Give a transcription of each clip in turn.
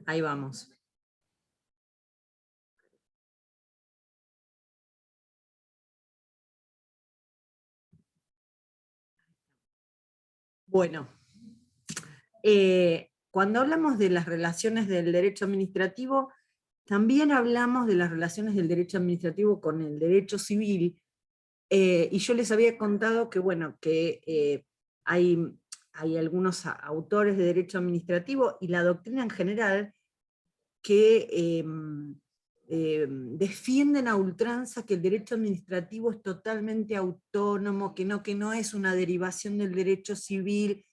Ahí vamos. Bueno, cuando hablamos de las relaciones del derecho administrativo, también hablamos de las relaciones del derecho administrativo con el derecho civil, y yo les había contado que, bueno, que hay algunos autores de derecho administrativo y la doctrina en general que defienden a ultranza que el derecho administrativo es totalmente autónomo, que no es una derivación del derecho civil.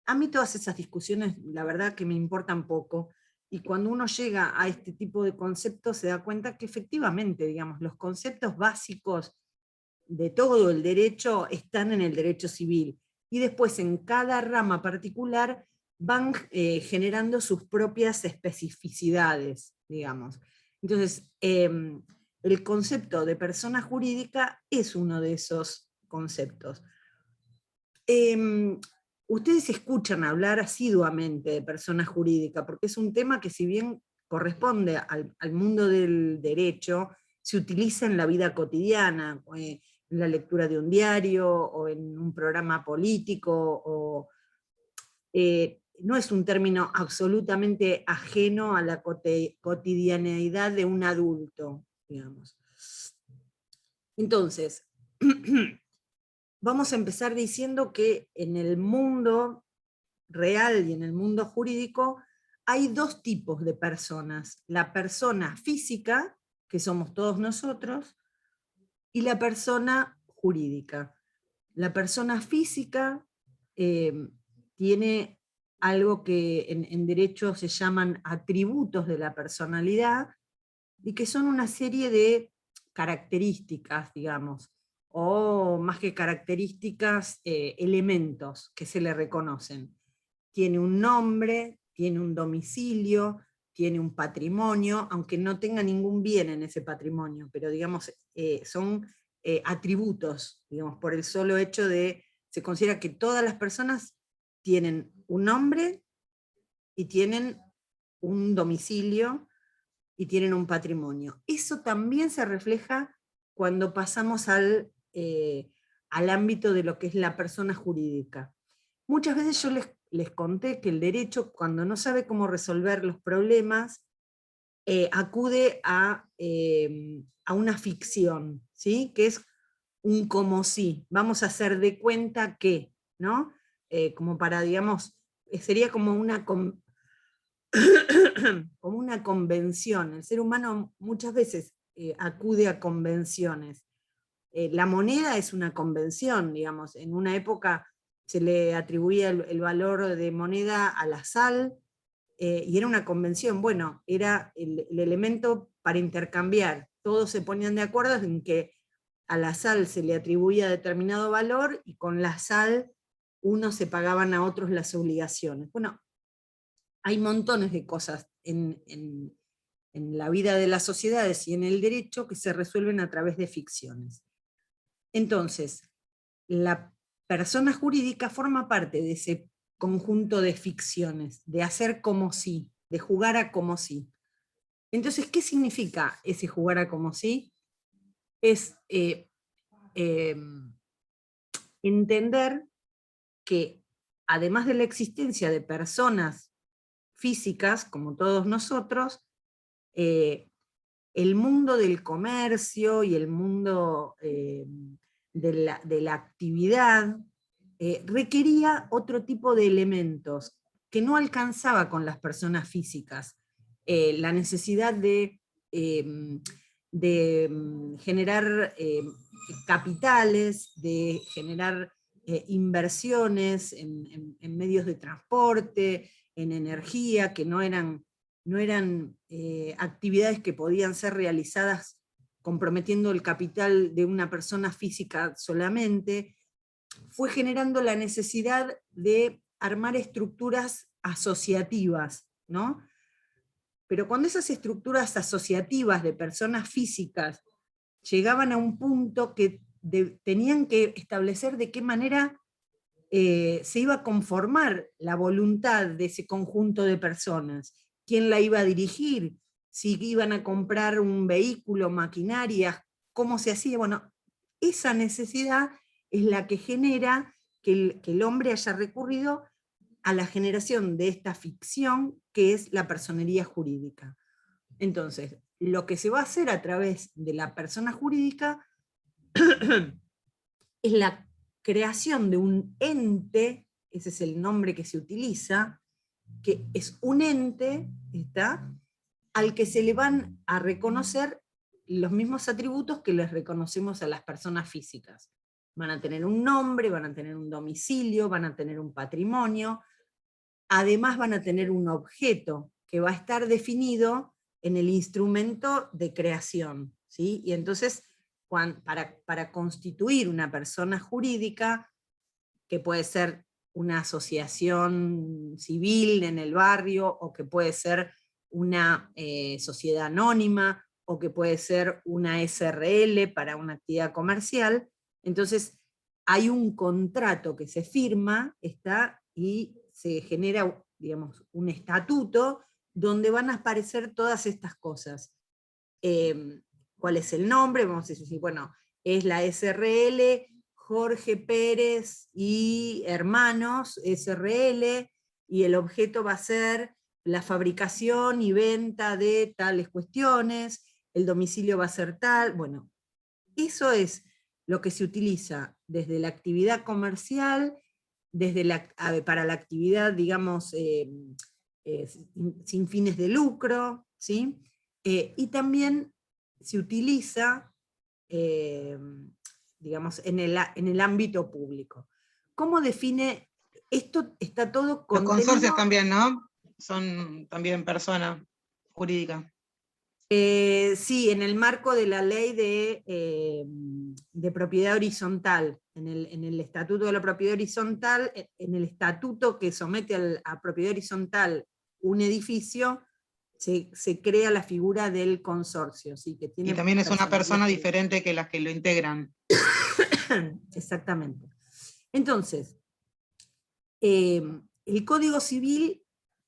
A mí todas esas discusiones, la verdad que me importan poco, y cuando uno llega a este tipo de conceptos se da cuenta que efectivamente, digamos, los conceptos básicos de todo el derecho están en el derecho civil, y después en cada rama particular van generando sus propias especificidades, digamos. Entonces, el concepto de persona jurídica es uno de esos conceptos. Ustedes escuchan hablar asiduamente de persona jurídica, porque es un tema que, si bien corresponde al mundo del derecho, se utiliza en la vida cotidiana, en la lectura de un diario, o en un programa político, no es un término absolutamente ajeno a la cotidianeidad de un adulto, digamos. Entonces, vamos a empezar diciendo que en el mundo real y en el mundo jurídico hay dos tipos de personas: la persona física, que somos todos nosotros, y la persona jurídica. La persona física tiene algo que en derecho se llaman atributos de la personalidad, y que son una serie de características, digamos, o más que características, elementos que se le reconocen. Tiene un nombre, tiene un domicilio, tiene un patrimonio, aunque no tenga ningún bien en ese patrimonio, pero digamos, son atributos, digamos, por el solo hecho de, se considera que todas las personas tienen un nombre y tienen un domicilio y tienen un patrimonio. Eso también se refleja cuando pasamos al ámbito de lo que es la persona jurídica. Muchas veces yo les conté que el derecho, cuando no sabe cómo resolver los problemas, acude a una ficción, ¿sí? Que es un como si, vamos a hacer de cuenta que, ¿no? Como para, digamos, sería como una, como una convención. El ser humano muchas veces acude a convenciones. La moneda es una convención, digamos. En una época se le atribuía el valor de moneda a la sal, y era una convención. Bueno, era el elemento para intercambiar. Todos se ponían de acuerdo en que a la sal se le atribuía determinado valor, y con la sal unos se pagaban a otros las obligaciones. Bueno, hay montones de cosas en la vida de las sociedades y en el derecho que se resuelven a través de ficciones. Entonces, la persona jurídica forma parte de ese conjunto de ficciones, de hacer como si, de jugar a como si. Entonces, ¿qué significa ese jugar a como si? Es eh, entender que, además de la existencia de personas físicas, como todos nosotros, el mundo del comercio y el mundo de la actividad requería otro tipo de elementos que no alcanzaba con las personas físicas. La necesidad de generar capitales, de generar inversiones en medios de transporte, en energía, que no eran actividades que podían ser realizadas comprometiendo el capital de una persona física solamente. Fue generando la necesidad de armar estructuras asociativas, ¿no? Pero cuando esas estructuras asociativas de personas físicas llegaban a un punto que tenían que establecer de qué manera se iba a conformar la voluntad de ese conjunto de personas, quién la iba a dirigir, si iban a comprar un vehículo, maquinarias, cómo se hacía. Bueno, esa necesidad es la que genera que el hombre haya recurrido a la generación de esta ficción que es la personería jurídica. Entonces, lo que se va a hacer a través de la persona jurídica es la creación de un ente, ese es el nombre que se utiliza, que es un ente, ¿está?, al que se le van a reconocer los mismos atributos que les reconocemos a las personas físicas. Van a tener un nombre, van a tener un domicilio, van a tener un patrimonio, además van a tener un objeto que va a estar definido en el instrumento de creación, ¿sí? Y entonces, para constituir una persona jurídica, que puede ser una asociación civil en el barrio, o que puede ser una sociedad anónima, o que puede ser una SRL para una actividad comercial, entonces hay un contrato que se firma, y se genera, digamos, un estatuto donde van a aparecer todas estas cosas. ¿Cuál es el nombre? Vamos a decir, bueno, es la SRL Jorge Pérez y Hermanos SRL, y el objeto va a ser la fabricación y venta de tales cuestiones, el domicilio va a ser tal. Bueno, eso es lo que se utiliza desde la actividad comercial, para la actividad, digamos, sin fines de lucro, ¿sí? Y también se utiliza, digamos, en el ámbito público. ¿Cómo define? Esto está todo Los contenido. consorcios también, ¿no? Son también personas jurídicas. Sí, en el marco de la ley de propiedad horizontal, en el Estatuto de la Propiedad Horizontal, en el estatuto que somete a propiedad horizontal un edificio, se crea la figura del consorcio. ¿Sí? Que tiene Y también es una persona personalidad. diferente que las que lo integran. Exactamente. Entonces, el Código Civil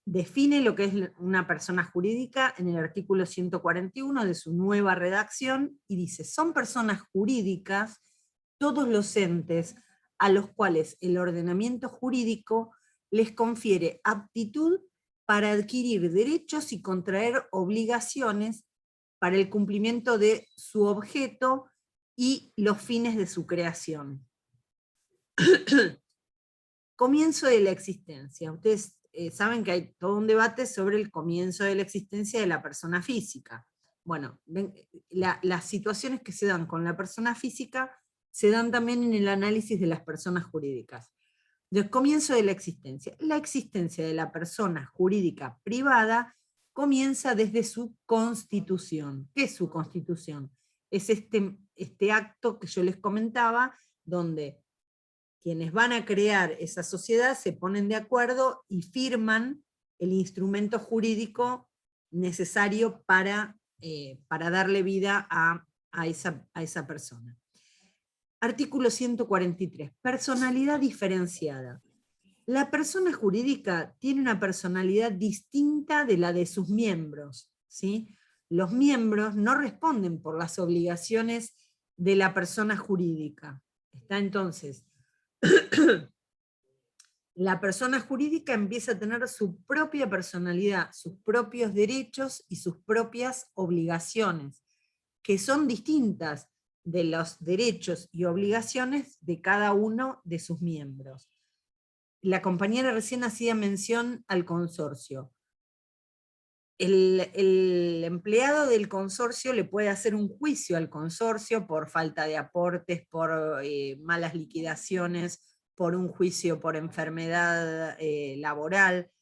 define lo que es una persona jurídica en el artículo 141 de su nueva redacción, y dice: son personas jurídicas todos los entes a los cuales el ordenamiento jurídico les confiere aptitud para adquirir derechos y contraer obligaciones para el cumplimiento de su objeto y los fines de su creación. Comienzo de la existencia. Ustedes saben que hay todo un debate sobre el comienzo de la existencia de la persona física. Bueno, las situaciones que se dan con la persona física se dan también en el análisis de las personas jurídicas. Del comienzo de la existencia. La existencia de la persona jurídica privada comienza desde su constitución. ¿Qué es su constitución? Es este acto que yo les comentaba, donde quienes van a crear esa sociedad se ponen de acuerdo y firman el instrumento jurídico necesario para darle vida a esa persona. Artículo 143. Personalidad diferenciada. La persona jurídica tiene una personalidad distinta de la de sus miembros, ¿sí? Los miembros no responden por las obligaciones de la persona jurídica. Está entonces, la persona jurídica empieza a tener su propia personalidad, sus propios derechos y sus propias obligaciones, que son distintas de los derechos y obligaciones de cada uno de sus miembros. La compañera recién hacía mención al consorcio. El empleado del consorcio le puede hacer un juicio al consorcio por falta de aportes, por malas liquidaciones, por un juicio por enfermedad laboral,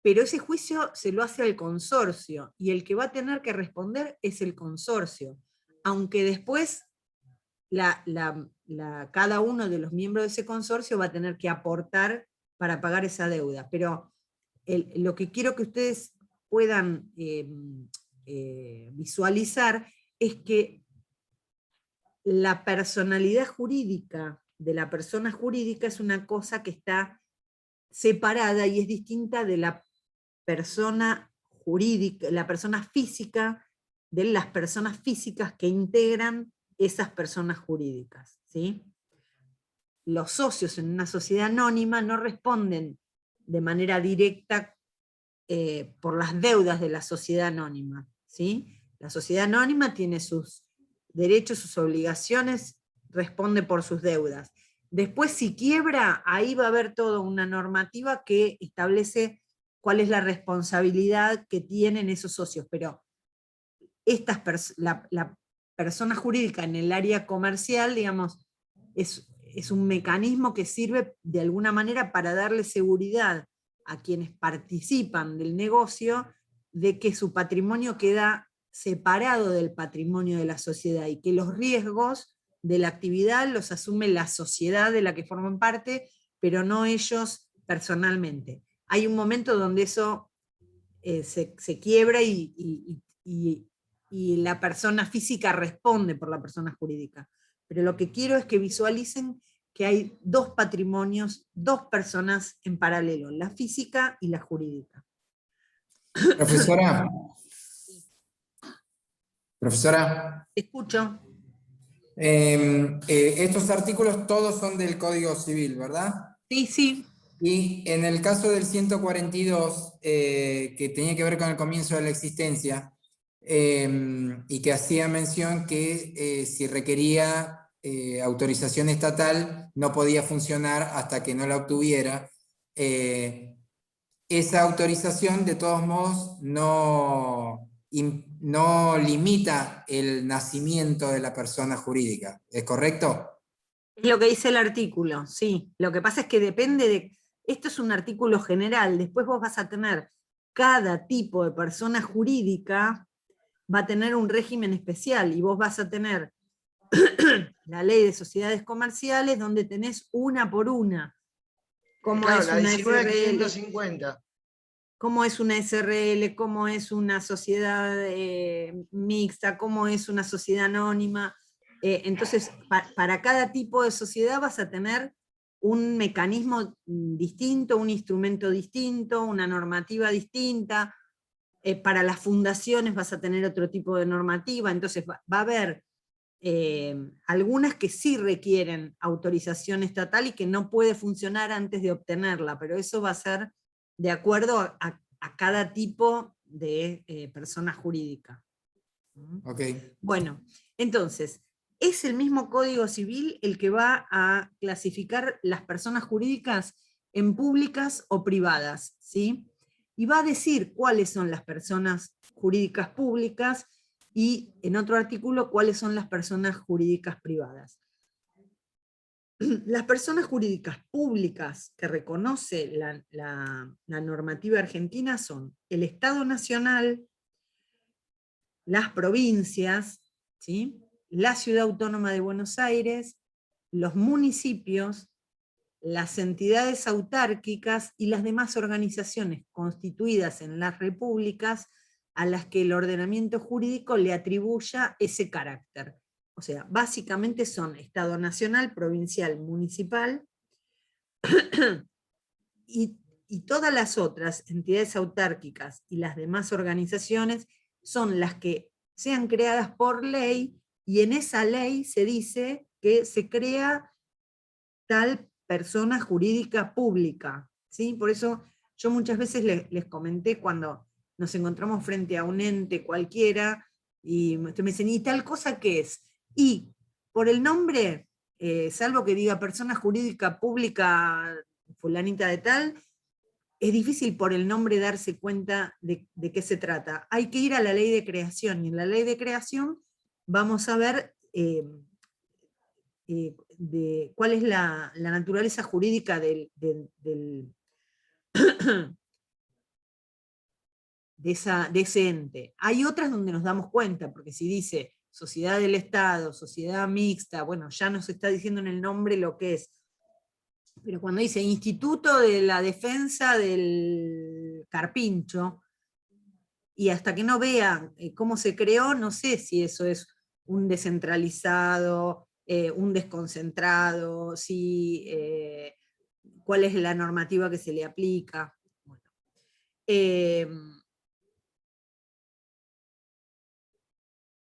pero ese juicio se lo hace al consorcio, y el que va a tener que responder es el consorcio, aunque después cada uno de los miembros de ese consorcio va a tener que aportar para pagar esa deuda. Pero lo que quiero que ustedes puedan visualizar es que la personalidad jurídica de la persona jurídica es una cosa que está separada y es distinta de la persona jurídica, la persona física de las personas físicas que integran esas personas jurídicas, ¿sí? Los socios en una sociedad anónima no responden de manera directa por las deudas de la sociedad anónima, ¿sí? La sociedad anónima tiene sus derechos, sus obligaciones, responde por sus deudas. Después, si quiebra, ahí va a haber toda una normativa que establece cuál es la responsabilidad que tienen esos socios, pero la persona jurídica en el área comercial, digamos, es un mecanismo que sirve de alguna manera para darle seguridad a quienes participan del negocio de que su patrimonio queda separado del patrimonio de la sociedad y que los riesgos de la actividad los asume la sociedad de la que forman parte, pero no ellos personalmente. Hay un momento donde eso se quiebra y la persona física responde por la persona jurídica. Pero lo que quiero es que visualicen que hay dos patrimonios, dos personas en paralelo, la física y la jurídica. Profesora, profesora, Escucho. estos artículos todos son del Código Civil, ¿verdad? Sí, sí. Y en el caso del 142, que tenía que ver con el comienzo de la existencia, y que hacía mención que si requería autorización estatal, no podía funcionar hasta que no la obtuviera. Esa autorización, de todos modos, no limita el nacimiento de la persona jurídica, ¿es correcto? Es lo que dice el artículo, sí. Lo que pasa es que depende de... Esto es un artículo general, después vos vas a tener cada tipo de persona jurídica va a tener un régimen especial y vos vas a tener la ley de sociedades comerciales donde tenés una por una. Cómo Claro, es la una SRL, 19.550. cómo es una SRL, cómo es una sociedad mixta, cómo es una sociedad anónima. Entonces, para cada tipo de sociedad vas a tener un mecanismo distinto, un instrumento distinto, una normativa distinta. Para las fundaciones vas a tener otro tipo de normativa, entonces va a haber algunas que sí requieren autorización estatal y que no puede funcionar antes de obtenerla, pero eso va a ser de acuerdo a cada tipo de persona jurídica. Ok. Bueno, entonces, es el mismo Código Civil el que va a clasificar las personas jurídicas en públicas o privadas, ¿sí? Y va a decir cuáles son las personas jurídicas públicas y en otro artículo cuáles son las personas jurídicas privadas. Las personas jurídicas públicas que reconoce la normativa argentina son el Estado Nacional, las provincias, ¿sí? La Ciudad Autónoma de Buenos Aires, los municipios, las entidades autárquicas y las demás organizaciones constituidas en las repúblicas a las que el ordenamiento jurídico le atribuya ese carácter. O sea, básicamente son Estado Nacional, Provincial, Municipal, y todas las otras entidades autárquicas y las demás organizaciones son las que sean creadas por ley, y en esa ley se dice que se crea tal persona jurídica pública, ¿sí? Por eso yo muchas veces les comenté cuando nos encontramos frente a un ente cualquiera, y me dicen, ¿y tal cosa qué es? Y por el nombre, salvo que diga persona jurídica pública fulanita de tal, es difícil por el nombre darse cuenta de qué se trata. Hay que ir a la ley de creación, y en la ley de creación vamos a ver de cuál es la naturaleza jurídica de ese ente. Hay otras donde nos damos cuenta, porque si dice sociedad del Estado, sociedad mixta, bueno, ya nos está diciendo en el nombre lo que es. Pero cuando dice Instituto de la Defensa del Carpincho, y hasta que no vea cómo se creó, no sé si eso es un descentralizado, un desconcentrado, si, cuál es la normativa que se le aplica. Bueno.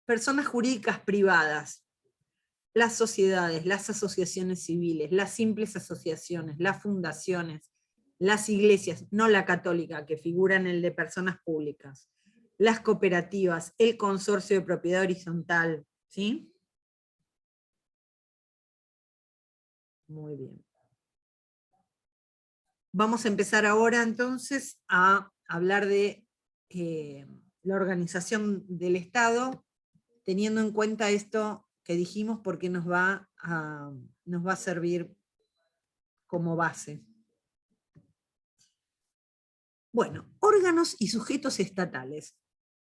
personas jurídicas privadas, las sociedades, las asociaciones civiles, las simples asociaciones, las fundaciones, las iglesias, no la católica, que figura en el de personas públicas, las cooperativas, el consorcio de propiedad horizontal, ¿sí? Muy bien. Vamos a empezar ahora entonces a hablar de la organización del Estado, teniendo en cuenta esto que dijimos, porque nos va a servir como base. Bueno, órganos y sujetos estatales.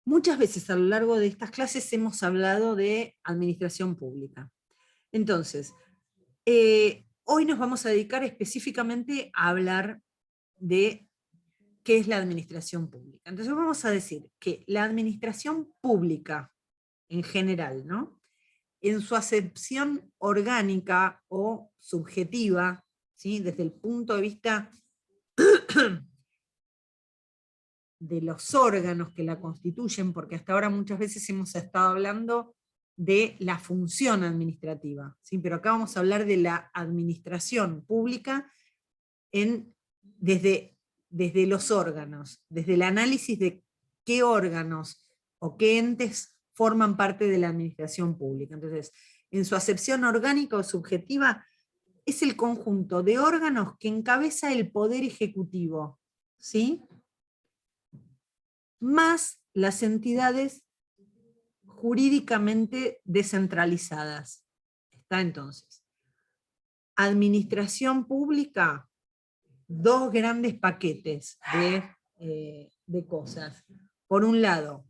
Muchas veces a lo largo de estas clases hemos hablado de administración pública. Entonces, hoy nos vamos a dedicar específicamente a hablar de qué es la administración pública. Entonces vamos a decir que la administración pública en general, ¿no?, en su acepción orgánica o subjetiva, ¿sí?, desde el punto de vista de los órganos que la constituyen, porque hasta ahora muchas veces hemos estado hablando de la función administrativa, ¿sí?, pero acá vamos a hablar de la administración pública desde los órganos, desde el análisis de qué órganos o qué entes forman parte de la administración pública. Entonces, en su acepción orgánica o subjetiva, es el conjunto de órganos que encabeza el Poder Ejecutivo, ¿sí?, más las entidades jurídicamente descentralizadas. Está entonces. Administración pública, dos grandes paquetes de cosas. Por un lado,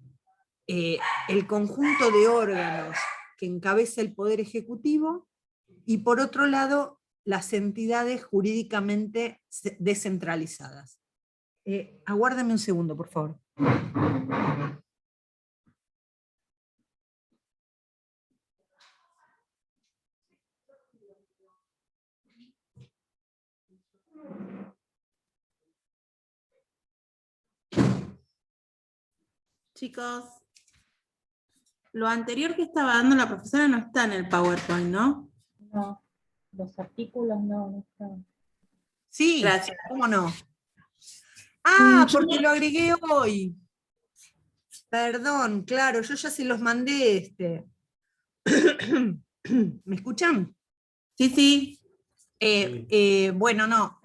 el conjunto de órganos que encabeza el Poder Ejecutivo, y por otro lado, las entidades jurídicamente descentralizadas. Aguárdame un segundo, por favor. Chicos, lo anterior que estaba dando la profesora no está en el PowerPoint, ¿no? No, los artículos no están. Sí, Gracias. ¿cómo no? Ah, Yo porque lo agregué hoy. Perdón, claro, yo ya se los mandé ¿Me escuchan? sí. Bueno, no.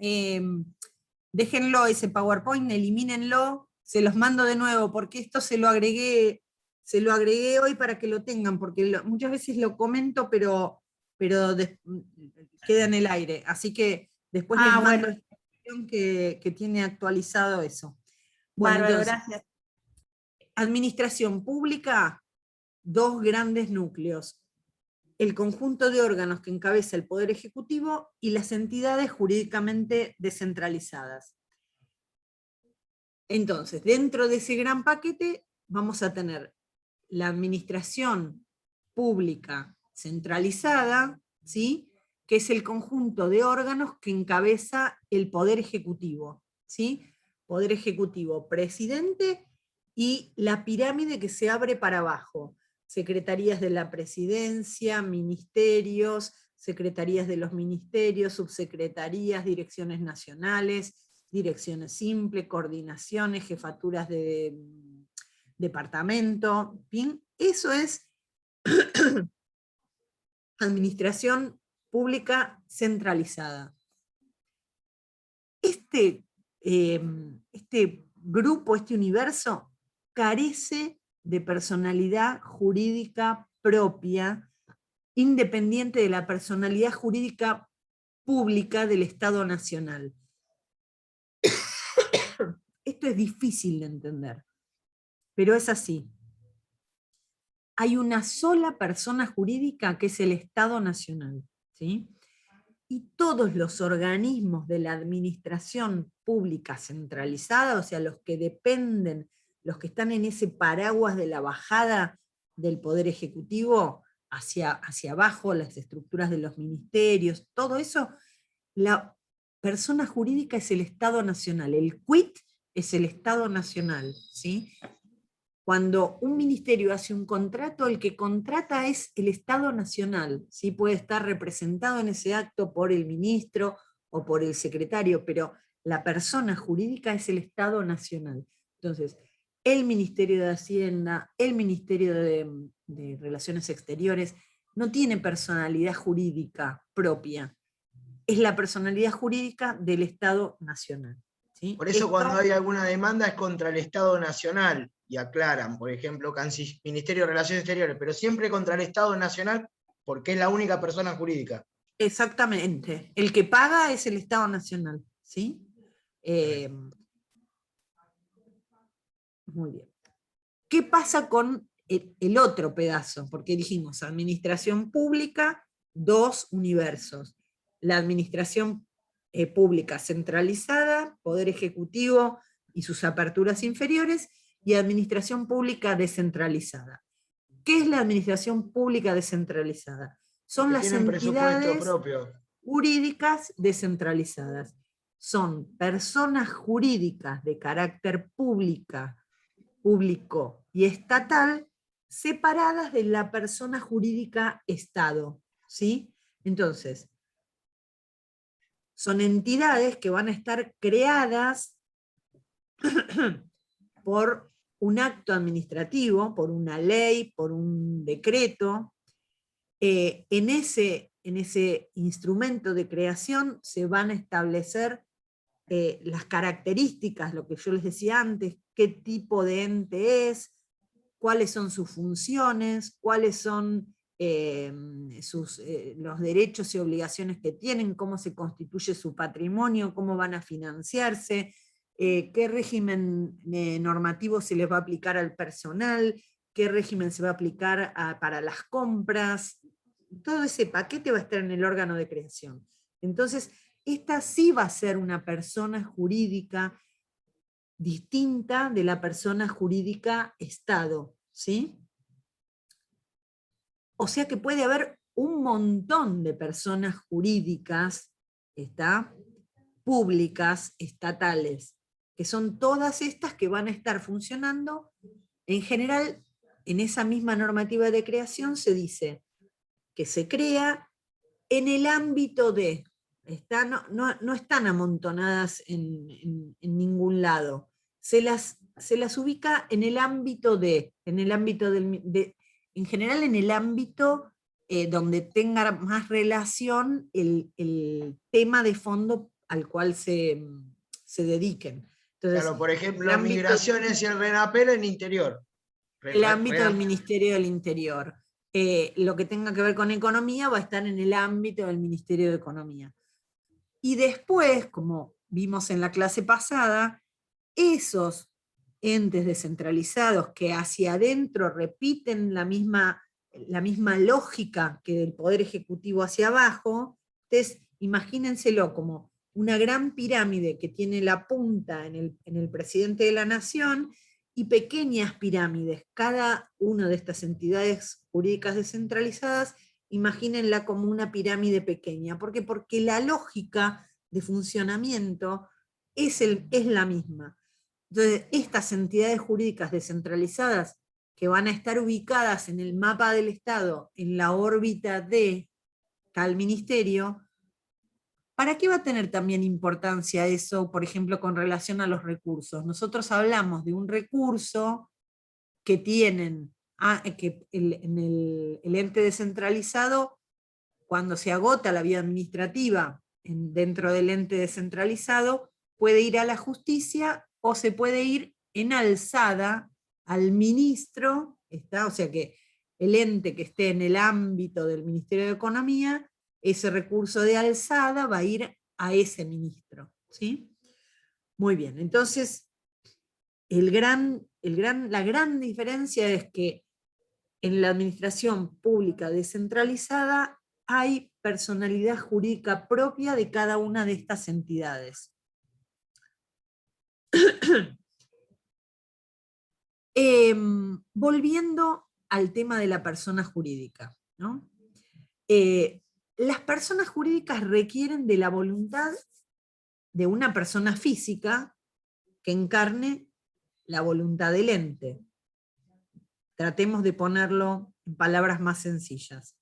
Déjenlo ese PowerPoint, elimínenlo, se los mando de nuevo, porque esto se lo agregué hoy para que lo tengan, porque muchas veces lo comento, pero queda en el aire. Así que después les mando Bueno. esta cuestión que tiene actualizado eso. Bueno, Bárbaro, entonces, gracias. administración pública, dos grandes núcleos: el conjunto de órganos que encabeza el Poder Ejecutivo y las entidades jurídicamente descentralizadas. Entonces, dentro de ese gran paquete vamos a tener la administración pública centralizada, ¿sí?, que es el conjunto de órganos que encabeza el Poder Ejecutivo, ¿sí? Poder Ejecutivo, presidente, y la pirámide que se abre para abajo: secretarías de la presidencia, ministerios, secretarías de los ministerios, subsecretarías, direcciones nacionales, direcciones simples, coordinaciones, jefaturas de departamento. Bien, eso es administración pública centralizada. Este grupo, este universo, carece de personalidad jurídica propia, independiente de la personalidad jurídica pública del Estado Nacional. Esto es difícil de entender, pero es así. Hay una sola persona jurídica que es el Estado Nacional, ¿sí? Y todos los organismos de la administración pública centralizada, o sea, los que dependen, los que están en ese paraguas de la bajada del Poder Ejecutivo hacia abajo, las estructuras de los ministerios, todo eso, la persona jurídica es el Estado Nacional. El quid es el Estado Nacional, ¿sí? Cuando un ministerio hace un contrato, el que contrata es el Estado Nacional, ¿sí? Puede estar representado en ese acto por el ministro o por el secretario, pero la persona jurídica es el Estado Nacional. Entonces, el Ministerio de Hacienda, el Ministerio de Relaciones Exteriores, no tiene personalidad jurídica propia, es la personalidad jurídica del Estado Nacional, ¿sí? Por eso Esto- cuando hay alguna demanda es contra el Estado Nacional, y aclaran, por ejemplo, Ministerio de Relaciones Exteriores, pero siempre contra el Estado Nacional porque es la única persona jurídica. Exactamente, el que paga es el Estado Nacional, ¿sí? Muy bien. ¿Qué pasa con el otro pedazo? Porque dijimos, administración pública, dos universos. La administración pública centralizada, poder ejecutivo y sus aperturas inferiores, y administración pública descentralizada. ¿Qué es la administración pública descentralizada? Son Que las tienen presupuesto entidades propio. jurídicas descentralizadas. Son personas jurídicas de carácter público y estatal separadas de la persona jurídica Estado, ¿sí? Entonces, son entidades que van a estar creadas por un acto administrativo, por una ley, por un decreto. En ese instrumento de creación se van a establecer las características, lo que yo les decía antes, qué tipo de ente es, cuáles son sus funciones, cuáles son los derechos y obligaciones que tienen, cómo se constituye su patrimonio, cómo van a financiarse, qué régimen normativo se les va a aplicar al personal, qué régimen se va a aplicar para las compras. Todo ese paquete va a estar en el órgano de creación. Entonces, esta sí va a ser una persona jurídica distinta de la persona jurídica Estado, ¿sí? O sea que puede haber un montón de personas jurídicas, ¿está? Públicas, estatales, que son todas estas que van a estar funcionando. En general, en esa misma normativa de creación se dice que se crea en el ámbito de, no están amontonadas en ningún lado, se las ubica en el ámbito en general en el ámbito donde tenga más relación el tema de fondo al cual se dediquen. Entonces, Claro, por ejemplo, el ámbito- migraciones y el RENAPEL en interior. el ámbito del Ministerio del Interior. Lo que tenga que ver con economía va a estar en el ámbito del Ministerio de Economía. Y después, como vimos en la clase pasada, esos entes descentralizados que hacia adentro repiten la misma lógica que del Poder Ejecutivo hacia abajo, entonces imagínenselo como una gran pirámide que tiene la punta en el presidente de la nación y pequeñas pirámides. Cada una de estas entidades jurídicas descentralizadas, imagínenla como una pirámide pequeña. ¿Por qué? Porque la lógica de funcionamiento es la misma. Entonces, estas entidades jurídicas descentralizadas que van a estar ubicadas en el mapa del Estado, en la órbita de tal ministerio, ¿para qué va a tener también importancia eso, por ejemplo, con relación a los recursos? Nosotros hablamos de un recurso que tienen, que el ente descentralizado, cuando se agota la vía administrativa dentro del ente descentralizado, puede ir a la justicia o se puede ir en alzada al ministro, o sea que el ente que esté en el ámbito del Ministerio de Economía, ese recurso de alzada va a ir a ese ministro, ¿sí? Muy bien, entonces la gran diferencia es que en la administración pública descentralizada hay personalidad jurídica propia de cada una de estas entidades. Volviendo al tema de la persona jurídica, ¿no? Las personas jurídicas requieren de la voluntad de una persona física, que encarne la voluntad del ente. Tratemos de ponerlo en palabras más sencillas.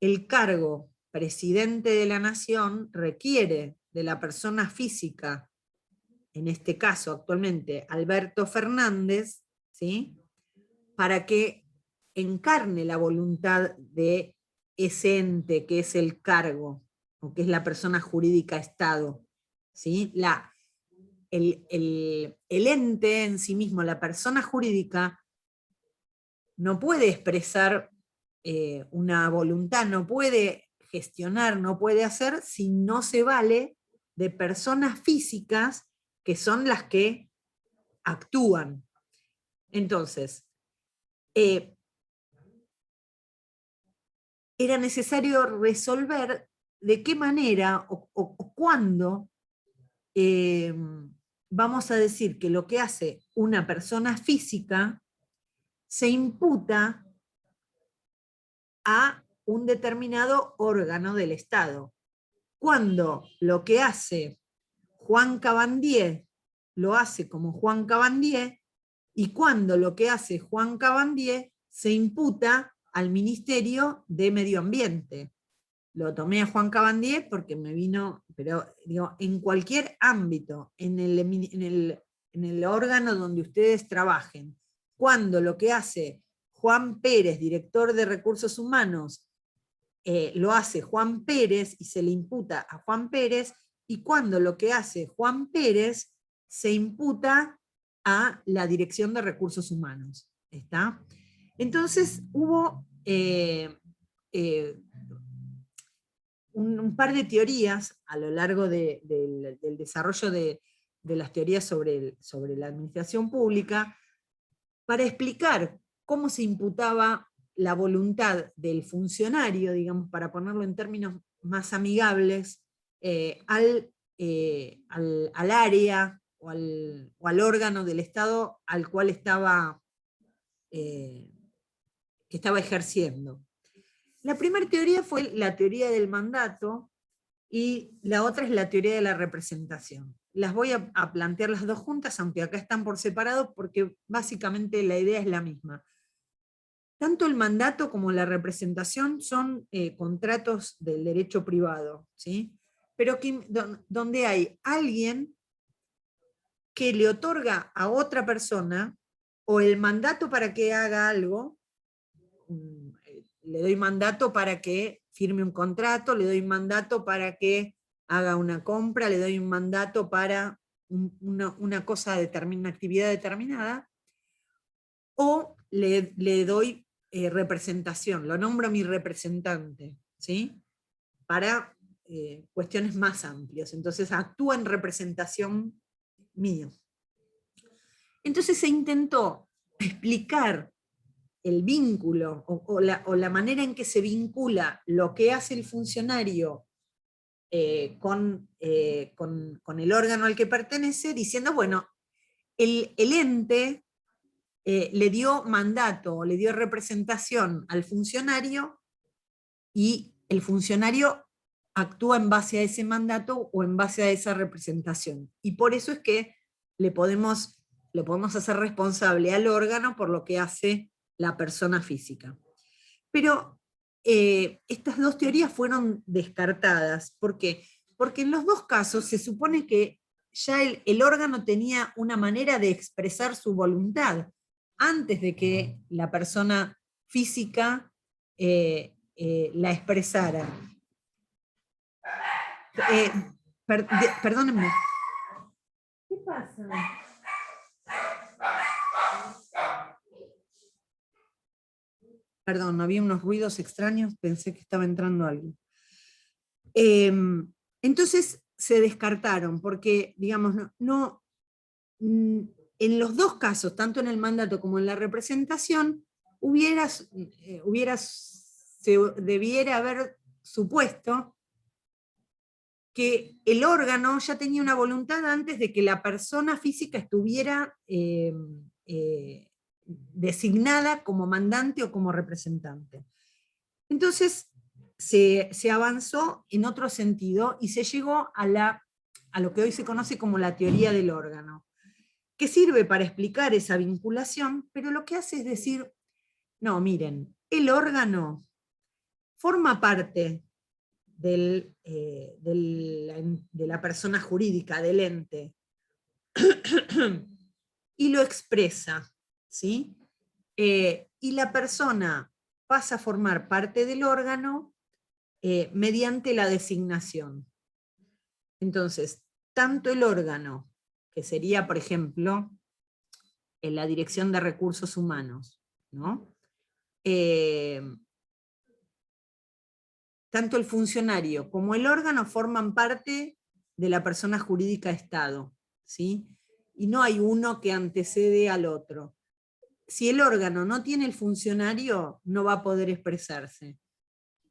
El cargo presidente de la nación requiere de la persona física, en este caso actualmente Alberto Fernández, ¿sí?, para que encarne la voluntad de ese ente que es el cargo, o que es la persona jurídica Estado, ¿sí? El ente en sí mismo, la persona jurídica, no puede expresar una voluntad, no puede gestionar, no puede hacer, si no se vale de personas físicas que son las que actúan. Entonces, era necesario resolver de qué manera o cuándo vamos a decir que lo que hace una persona física se imputa a un determinado órgano del Estado. Cuando lo que hace Juan Cabandier lo hace como Juan Cabandier, y cuando lo que hace Juan Cabandier se imputa al Ministerio de Medio Ambiente. Lo tomé a Juan Cabandier porque me vino, pero digo, en cualquier ámbito, en el órgano donde ustedes trabajen, cuando lo que hace Juan Pérez, director de Recursos Humanos, lo hace Juan Pérez y se le imputa a Juan Pérez, y cuando lo que hace Juan Pérez se imputa a la Dirección de Recursos Humanos. ¿Está? Entonces hubo un par de teorías a lo largo del desarrollo de las teorías sobre la administración pública para explicar cómo se imputaba la voluntad del funcionario, digamos, para ponerlo en términos más amigables, al área o al órgano del Estado al cual estaba ejerciendo. La primera teoría fue la teoría del mandato y la otra es la teoría de la representación. Las voy a plantear las dos juntas, aunque acá están por separado, porque básicamente la idea es la misma. Tanto el mandato como la representación son contratos del derecho privado, ¿sí? Pero donde hay alguien que le otorga a otra persona o el mandato para que haga algo. Le doy mandato para que firme un contrato, le doy mandato para que haga una compra, le doy un mandato para una cosa determinada, una actividad determinada, o le doy representación, lo nombro mi representante, ¿sí? Para cuestiones más amplias. Entonces actúa en representación mío. Entonces se intentó explicar el vínculo o la manera en que se vincula lo que hace el funcionario con el órgano al que pertenece, diciendo, bueno, el ente le dio mandato, le dio representación al funcionario, y el funcionario actúa en base a ese mandato o en base a esa representación. Y por eso es que le podemos hacer responsable al órgano por lo que hace la persona física. Pero estas dos teorías fueron descartadas. ¿Por qué? Porque en los dos casos se supone que ya el órgano tenía una manera de expresar su voluntad antes de que la persona física la expresara. Perdónenme. ¿Qué pasa? Perdón, había unos ruidos extraños, pensé que estaba entrando alguien. Entonces se descartaron, porque, digamos, en los dos casos, tanto en el mandato como en la representación, se debiera haber supuesto que el órgano ya tenía una voluntad antes de que la persona física estuviera designada como mandante o como representante. Entonces se avanzó en otro sentido y se llegó a lo que hoy se conoce como la teoría del órgano. que sirve para explicar esa vinculación, pero lo que hace es decir, no, miren, el órgano forma parte de la persona jurídica, del ente, y lo expresa, ¿sí? Y la persona pasa a formar parte del órgano mediante la designación. Entonces, tanto el órgano, que sería, por ejemplo, en la Dirección de Recursos Humanos, ¿no? Tanto el funcionario como el órgano forman parte de la persona jurídica Estado, ¿sí? Y no hay uno que antecede al otro. Si el órgano no tiene el funcionario, no va a poder expresarse.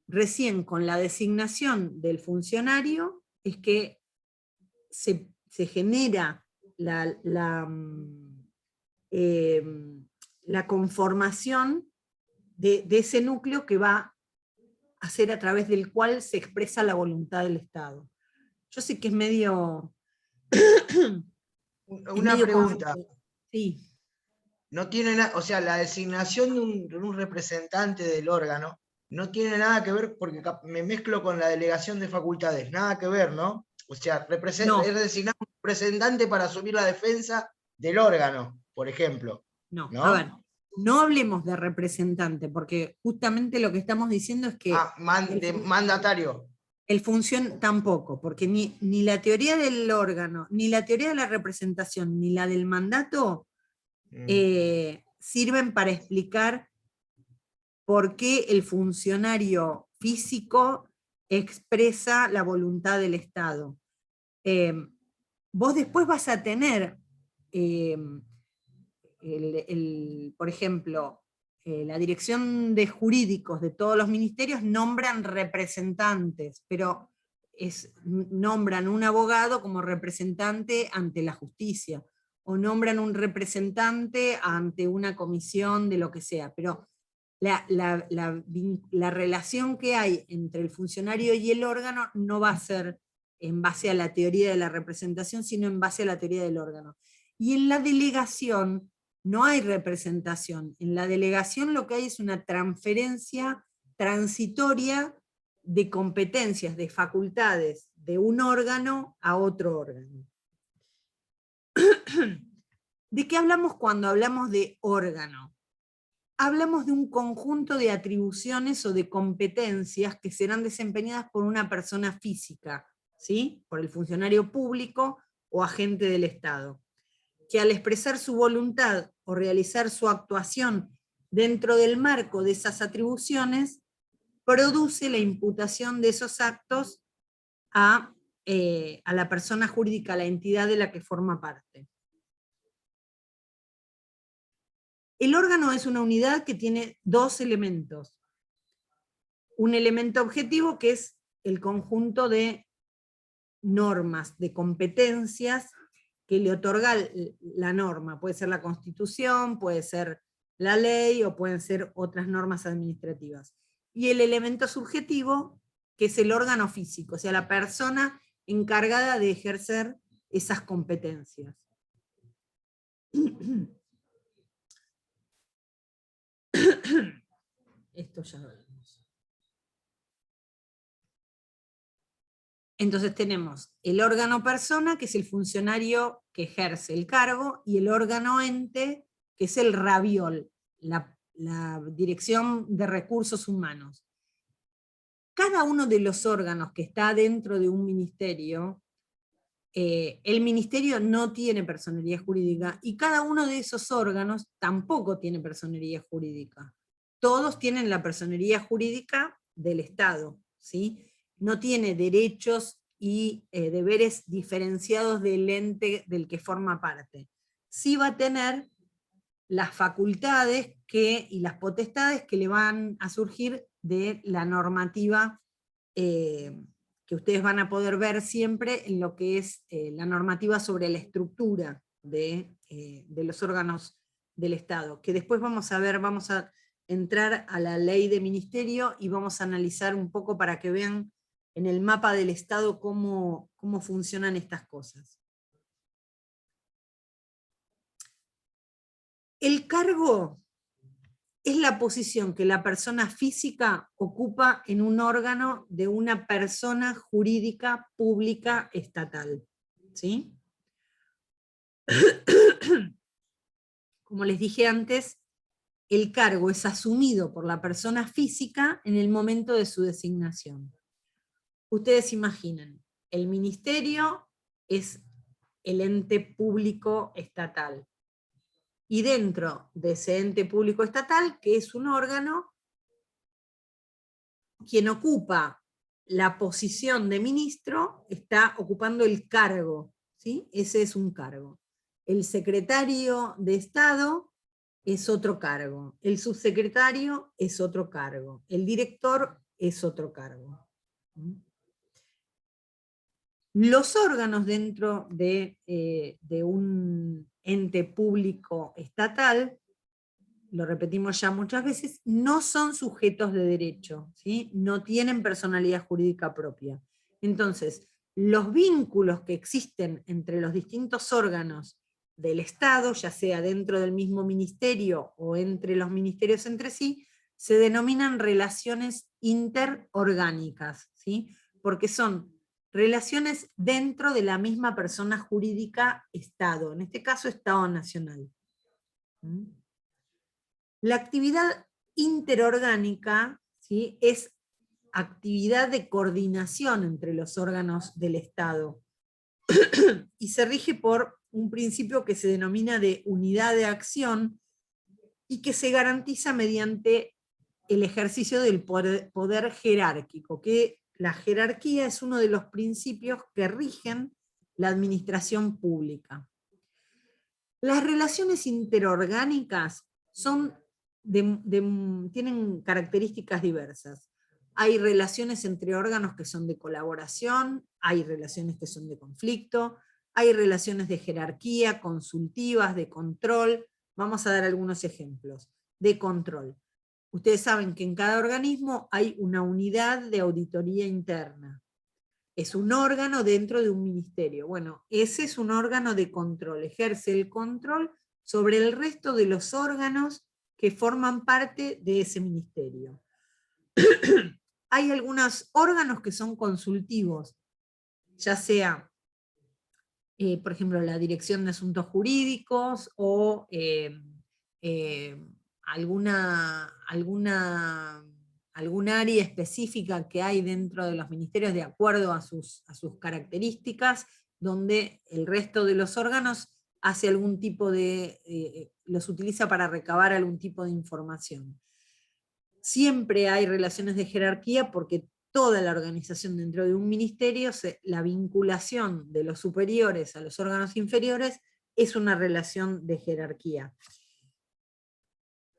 Recién con la designación del funcionario es que se genera la conformación de ese núcleo que va a ser a través del cual se expresa la voluntad del Estado. Yo sé que es medio... Una pregunta. Sí. No tiene nada, o sea, la designación de un representante del órgano no tiene nada que ver, porque me mezclo con la delegación de facultades, nada que ver, ¿no? O sea, No. es designar un representante para asumir la defensa del órgano, por ejemplo. No, ¿no? a ver, no hablemos de representante, porque justamente lo que estamos diciendo es que... de mandatario. El función tampoco, porque ni la teoría del órgano, ni la teoría de la representación, ni la del mandato sirven para explicar por qué el funcionario físico expresa la voluntad del Estado. Vos después vas a tener, por ejemplo, la dirección de jurídicos de todos los ministerios nombran representantes, pero nombran un abogado como representante ante la justicia, o nombran un representante ante una comisión de lo que sea, pero la relación que hay entre el funcionario y el órgano no va a ser en base a la teoría de la representación, sino en base a la teoría del órgano. Y en la delegación no hay representación. En la delegación lo que hay es una transferencia transitoria de competencias, de facultades de un órgano a otro órgano. ¿De qué hablamos cuando hablamos de órgano? Hablamos de un conjunto de atribuciones o de competencias que serán desempeñadas por una persona física, ¿sí? Por el funcionario público o agente del Estado, que al expresar su voluntad o realizar su actuación dentro del marco de esas atribuciones, produce la imputación de esos actos a la persona jurídica, a la entidad de la que forma parte. El órgano es una unidad que tiene dos elementos. Un elemento objetivo que es el conjunto de normas, de competencias que le otorga la norma. Puede ser la Constitución, puede ser la ley o pueden ser otras normas administrativas. Y el elemento subjetivo, que es el órgano físico, o sea, la persona encargada de ejercer esas competencias. Esto ya lo vimos. Entonces tenemos el órgano persona, que es el funcionario que ejerce el cargo, y el órgano ente, que es el RAVIOL, la Dirección de Recursos Humanos. Cada uno de los órganos que está dentro de un ministerio, el ministerio no tiene personería jurídica, y cada uno de esos órganos tampoco tiene personería jurídica. Todos tienen la personería jurídica del Estado, ¿sí? No tiene derechos y deberes diferenciados del ente del que forma parte. Sí va a tener las facultades y las potestades que le van a surgir de la normativa que ustedes van a poder ver siempre en lo que es la normativa sobre la estructura de los órganos del Estado, que después vamos a ver, vamos a entrar a la ley de ministerio y vamos a analizar un poco para que vean en el mapa del Estado cómo funcionan estas cosas. El cargo es la posición que la persona física ocupa en un órgano de una persona jurídica pública estatal. ¿Sí? Como les dije antes, el cargo es asumido por la persona física en el momento de su designación. Ustedes imaginen, el ministerio es el ente público estatal. Y dentro de ese ente público estatal, que es un órgano, quien ocupa la posición de ministro está ocupando el cargo, ¿sí? Ese es un cargo. El secretario de Estado es otro cargo, el subsecretario es otro cargo, el director es otro cargo. Los órganos dentro de un ente público estatal, lo repetimos ya muchas veces, no son sujetos de derecho, ¿sí? No tienen personalidad jurídica propia. Entonces, los vínculos que existen entre los distintos órganos del Estado, ya sea dentro del mismo ministerio o entre los ministerios entre sí, se denominan relaciones interorgánicas, ¿sí? Porque son relaciones dentro de la misma persona jurídica Estado, en este caso Estado Nacional. La actividad interorgánica, ¿sí?, es actividad de coordinación entre los órganos del Estado y se rige por un principio que se denomina de unidad de acción y que se garantiza mediante el ejercicio del poder jerárquico, que la jerarquía es uno de los principios que rigen la administración pública. Las relaciones interorgánicas tienen características diversas. Hay relaciones entre órganos que son de colaboración, hay relaciones que son de conflicto, hay relaciones de jerarquía, consultivas, de control. Vamos a dar algunos ejemplos. De control. Ustedes saben que en cada organismo hay una unidad de auditoría interna. Es un órgano dentro de un ministerio. Bueno, ese es un órgano de control, ejerce el control sobre el resto de los órganos que forman parte de ese ministerio. Hay algunos órganos que son consultivos, ya sea, por ejemplo, la Dirección de Asuntos Jurídicos o algún área específica que hay dentro de los ministerios de acuerdo a sus características, donde el resto de los órganos hace algún tipo de, los utiliza para recabar algún tipo de información. Siempre hay relaciones de jerarquía porque toda la organización dentro de un ministerio, la vinculación de los superiores a los órganos inferiores es una relación de jerarquía.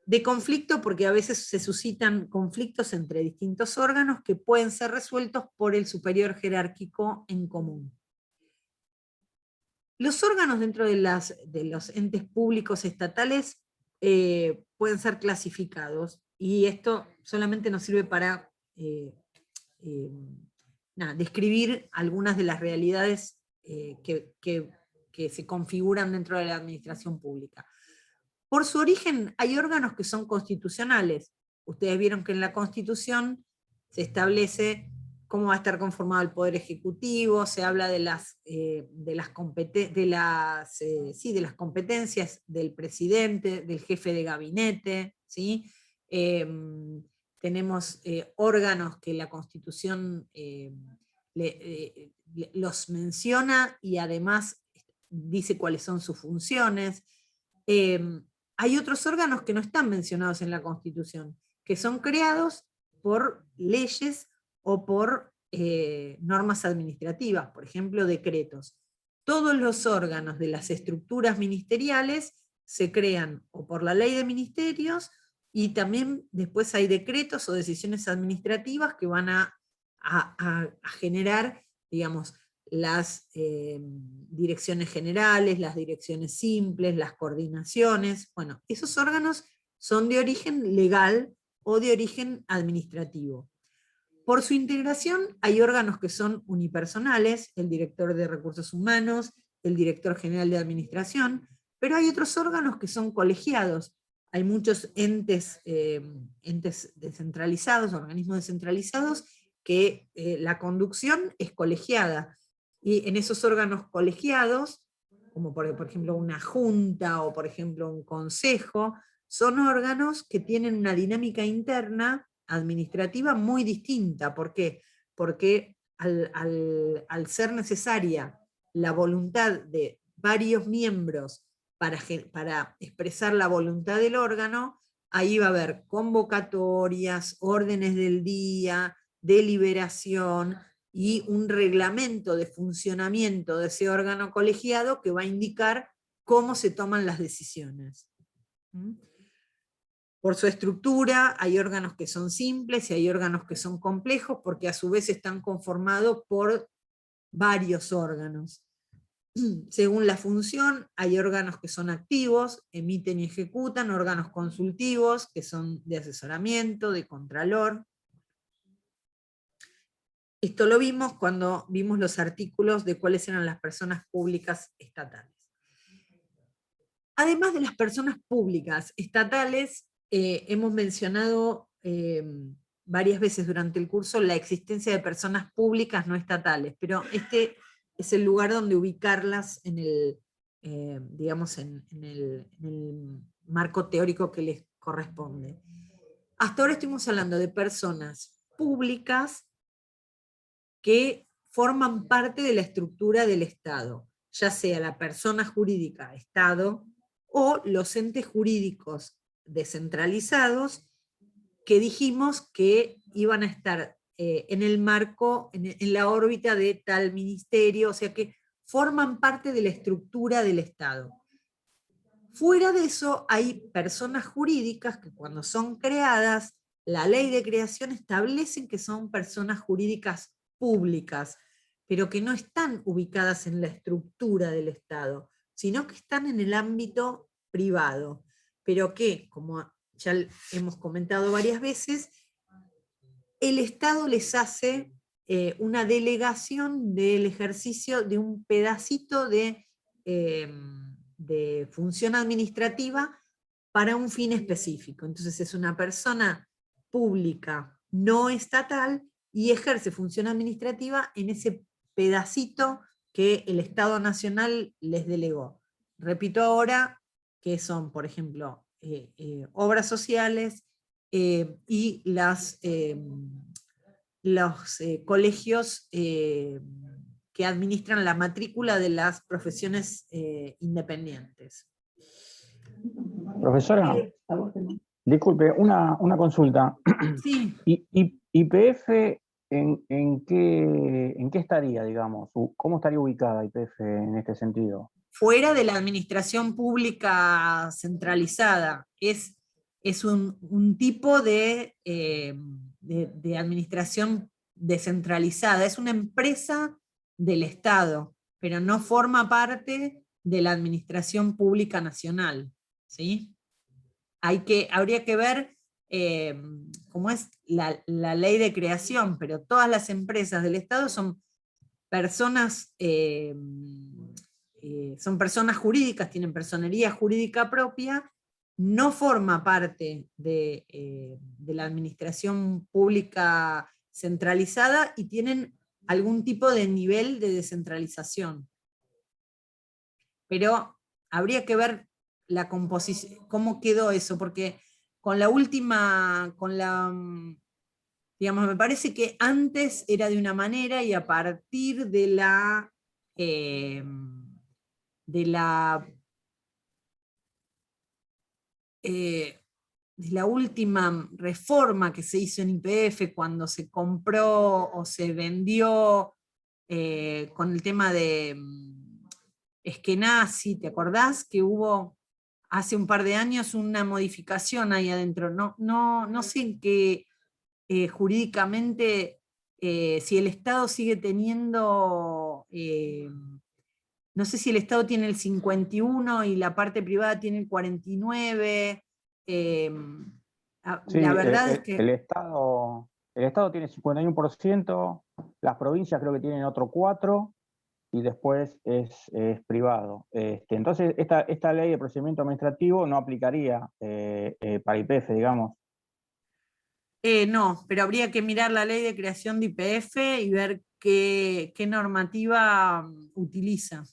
De conflicto porque a veces se suscitan conflictos entre distintos órganos que pueden ser resueltos por el superior jerárquico en común. Los órganos dentro de los entes públicos estatales pueden ser clasificados, y esto solamente nos sirve para describir algunas de las realidades que se configuran dentro de la administración pública. Por su origen hay órganos que son constitucionales. Ustedes vieron que en la Constitución se cómo va a estar conformado el Poder Ejecutivo, se habla de las competencias del presidente, del jefe de gabinete, ¿sí? Tenemos órganos que la Constitución los menciona y además dice cuáles son sus funciones. Hay otros órganos que no están mencionados en la Constitución, que son creados por leyes o por normas administrativas, por ejemplo, decretos. Todos los órganos de las estructuras ministeriales se crean o por la ley de ministerios, y también después hay decretos o decisiones administrativas que van a generar, digamos, las direcciones generales, las direcciones simples, las coordinaciones. Bueno, esos órganos son de origen legal o de origen administrativo. Por su integración hay órganos que son unipersonales, el director de recursos humanos, el director general de administración, Pero hay otros órganos que son colegiados. Hay muchos entes descentralizados, organismos descentralizados, que la conducción es colegiada. Y en esos órganos colegiados, como por ejemplo una junta o por ejemplo un consejo, son órganos que tienen una dinámica interna administrativa muy distinta. ¿Por qué? Porque al ser necesaria la voluntad de varios miembros para expresar la voluntad del órgano, ahí va a haber convocatorias, órdenes del día, deliberación y un reglamento de funcionamiento de ese órgano colegiado que va a indicar cómo se toman las decisiones. Por su estructura, hay órganos que son simples y hay órganos que son complejos, porque a su vez están conformados por varios órganos. Según la función, hay órganos que son activos, emiten y ejecutan, órganos consultivos, que son de asesoramiento, de contralor. Esto lo vimos cuando vimos los artículos de cuáles eran las personas públicas estatales. Además de las personas públicas estatales, hemos mencionado varias veces durante el curso la existencia de personas públicas no estatales, pero este es el lugar donde ubicarlas en el, digamos, en el marco teórico que les corresponde. Hasta ahora estuvimos hablando de personas públicas que forman parte de la estructura del Estado, ya sea la persona jurídica Estado o los entes jurídicos descentralizados que dijimos que iban a estar en el marco, en la órbita de tal ministerio, o sea que forman parte de la estructura del Estado. Fuera de eso, hay personas jurídicas que cuando son creadas, la ley de creación establece que son personas jurídicas públicas, pero que no están ubicadas en la estructura del Estado, sino que están en el ámbito privado, pero que, como ya hemos comentado varias veces, el Estado les hace una delegación del ejercicio de un pedacito de función administrativa para un fin específico. Entonces es una persona pública no estatal y ejerce función administrativa en ese pedacito que el Estado Nacional les delegó. Repito ahora que son, por ejemplo, obras sociales y los colegios que administran la matrícula de las profesiones independientes. Profesora, disculpe, una consulta. Sí. ¿YPF en qué estaría, digamos? ¿Cómo estaría ubicada YPF en este sentido? Fuera de la administración pública centralizada. Es un tipo de administración descentralizada. Es una empresa del Estado, pero no forma parte de la administración pública nacional. ¿Sí? Habría que ver cómo es la ley de creación, pero todas las empresas del Estado son personas jurídicas, tienen personería jurídica propia, no forma parte de la administración pública centralizada y tienen algún tipo de nivel de descentralización. Pero habría que ver la composición, cómo quedó eso, porque con la última, digamos, me parece que antes era de una manera y a partir de la última reforma que se hizo en YPF, cuando se compró o se vendió con el tema de Eskenazi, ¿te acordás? Que hubo hace un par de años una modificación ahí adentro. No sé en qué jurídicamente, si el Estado sigue teniendo, no sé si el Estado tiene el 51 y la parte privada tiene el 49. Sí, La verdad es que el Estado tiene 51%, las provincias creo que tienen otro 4%, y después es privado. Entonces, esta ley de procedimiento administrativo no aplicaría para YPF, digamos. No, pero habría que mirar la ley de creación de YPF y ver qué normativa utiliza.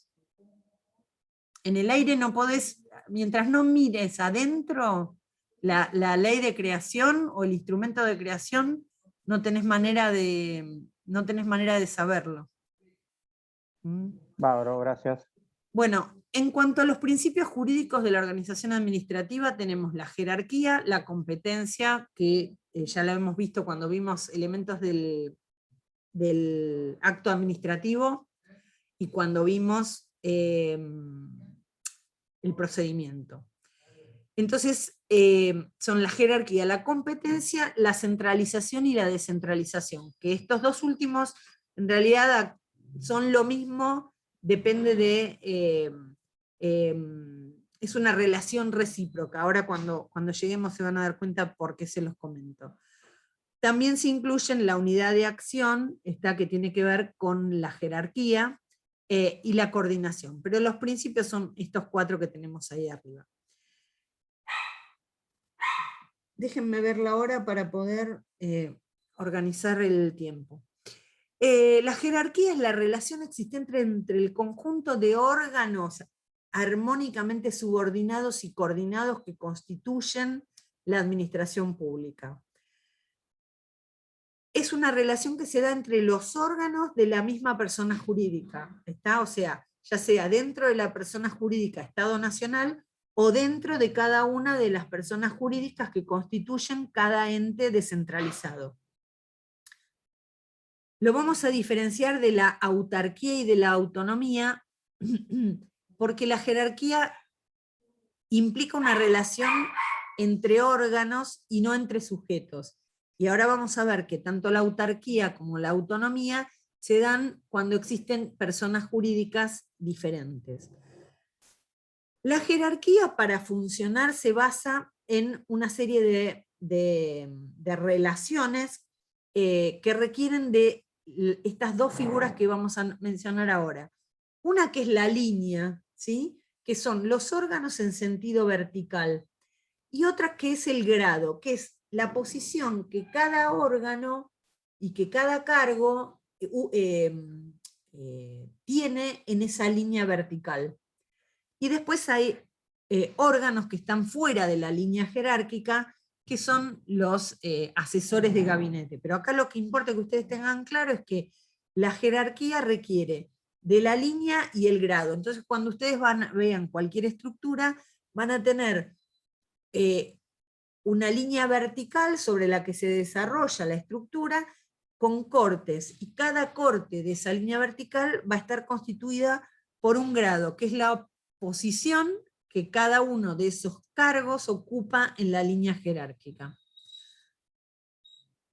En el aire no podés, mientras no mires adentro la ley de creación o el instrumento de creación, no tenés manera de saberlo. Bárbaro, gracias. Bueno, en cuanto a los principios jurídicos de la organización administrativa, tenemos la jerarquía, la competencia, que ya la hemos visto cuando vimos elementos del acto administrativo y cuando vimos el procedimiento. Entonces, son la jerarquía, la competencia, la centralización y la descentralización, que estos dos últimos en realidad son lo mismo, depende de... es una relación recíproca. Ahora cuando lleguemos se van a dar cuenta por qué se los comento. También se incluyen la unidad de acción, esta que tiene que ver con la jerarquía y la coordinación, pero los principios son estos 4 que tenemos ahí arriba. Déjenme ver la hora para poder organizar el tiempo. La jerarquía es la relación existente entre el conjunto de órganos armónicamente subordinados y coordinados que constituyen la administración pública. Es una relación que se da entre los órganos de la misma persona jurídica, ¿está? O sea, ya sea dentro de la persona jurídica Estado Nacional o dentro de cada una de las personas jurídicas que constituyen cada ente descentralizado. Lo vamos a diferenciar de la autarquía y de la autonomía, porque la jerarquía implica una relación entre órganos y no entre sujetos. Y ahora vamos a ver que tanto la autarquía como la autonomía se dan cuando existen personas jurídicas diferentes. La jerarquía para funcionar se basa en una serie de relaciones que requieren de estas dos figuras que vamos a mencionar ahora. Una que es la línea, ¿sí? Que son los órganos en sentido vertical, y otra que es el grado, que es la posición que cada órgano y que cada cargo tiene en esa línea vertical. Y después hay órganos que están fuera de la línea jerárquica, que son los asesores de gabinete. Pero acá lo que importa que ustedes tengan claro es que la jerarquía requiere de la línea y el grado. Entonces, cuando ustedes vean cualquier estructura, van a tener una línea vertical sobre la que se desarrolla la estructura con cortes, y cada corte de esa línea vertical va a estar constituida por un grado, que es la posición que cada uno de esos cargos ocupa en la línea jerárquica.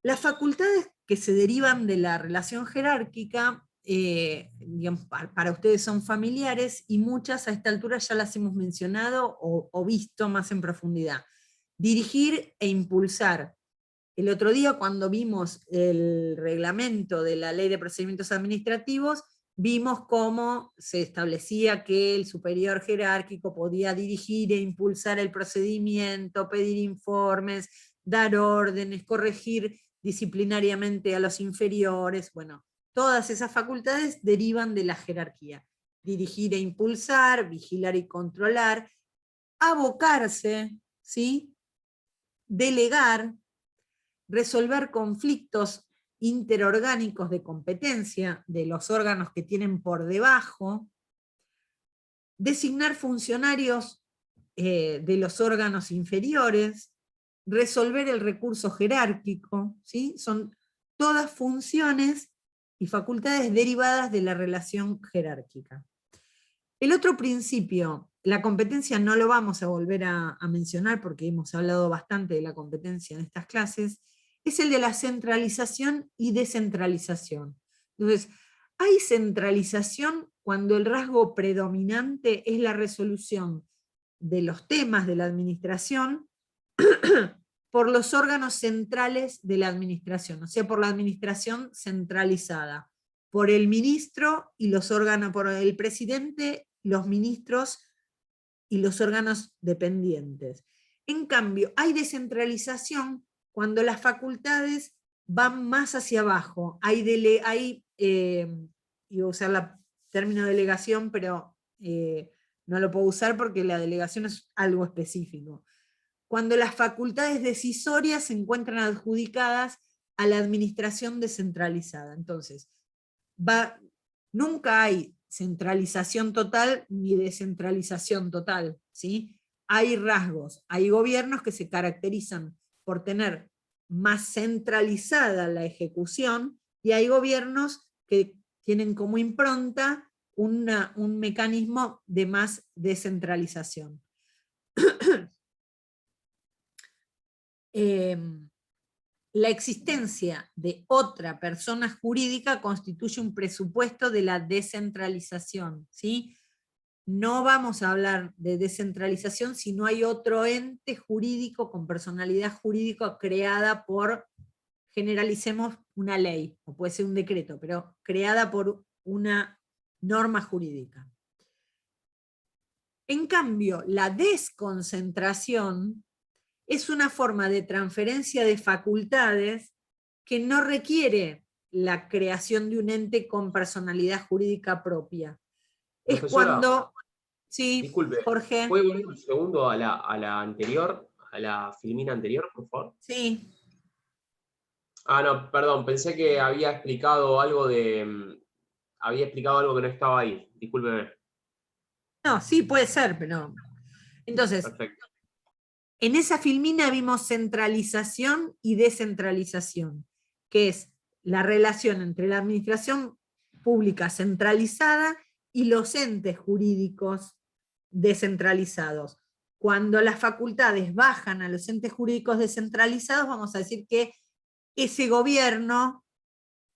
Las facultades que se derivan de la relación jerárquica, digamos, para ustedes son familiares, y muchas a esta altura ya las hemos mencionado o visto más en profundidad. Dirigir e impulsar. El otro día, cuando vimos el reglamento de la Ley de Procedimientos Administrativos, vimos cómo se establecía que el superior jerárquico podía dirigir e impulsar el procedimiento, pedir informes, dar órdenes, corregir disciplinariamente a los inferiores. Bueno, todas esas facultades derivan de la jerarquía. Dirigir e impulsar, vigilar y controlar, abocarse, ¿sí? Delegar, resolver conflictos interorgánicos de competencia de los órganos que tienen por debajo, designar funcionarios de los órganos inferiores, resolver el recurso jerárquico, ¿sí? Son todas funciones y facultades derivadas de la relación jerárquica. El otro principio, la competencia, no lo vamos a volver a mencionar porque hemos hablado bastante de la competencia en estas clases, es el de la centralización y descentralización. Entonces, hay centralización cuando el rasgo predominante es la resolución de los temas de la administración por los órganos centrales de la administración, o sea, por la administración centralizada. por el ministro y los órganos, por el presidente, los ministros y los órganos dependientes. En cambio, hay descentralización cuando las facultades van más hacia abajo. Iba a usar el término delegación, pero no lo puedo usar porque la delegación es algo específico. Cuando las facultades decisorias se encuentran adjudicadas a la administración descentralizada. Entonces, nunca hay centralización total ni descentralización total, ¿sí? Hay rasgos, hay gobiernos que se caracterizan por tener más centralizada la ejecución y hay gobiernos que tienen como impronta un mecanismo de más descentralización. La existencia de otra persona jurídica constituye un presupuesto de la descentralización, ¿sí? No vamos a hablar de descentralización si no hay otro ente jurídico con personalidad jurídica creada por, generalicemos, una ley, o puede ser un decreto, pero creada por una norma jurídica. En cambio, la desconcentración es una forma de transferencia de facultades que no requiere la creación de un ente con personalidad jurídica propia. Es Profesora, cuando... Sí, disculpe, Jorge. ¿puede volver un segundo a la anterior, a la filmina anterior, por favor? Sí. Ah, no, perdón, pensé que había explicado algo que no estaba ahí. Discúlpeme. No, sí puede ser, pero... Entonces, Perfecto. en esa filmina vimos centralización y descentralización, que es la relación entre la administración pública centralizada y los entes jurídicos descentralizados. Cuando las facultades bajan a los entes jurídicos descentralizados, vamos a decir que ese gobierno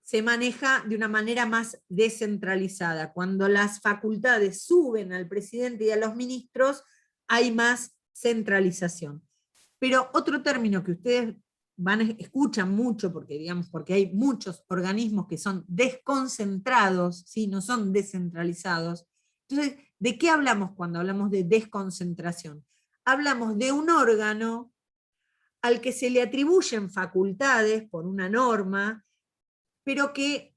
se maneja de una manera más descentralizada. Cuando las facultades suben al presidente y a los ministros, hay más centralización. Pero otro término que ustedes escuchan mucho, porque hay muchos organismos que son desconcentrados, ¿sí? No son descentralizados. Entonces, ¿de qué hablamos cuando hablamos de desconcentración? Hablamos de un órgano al que se le atribuyen facultades por una norma, pero que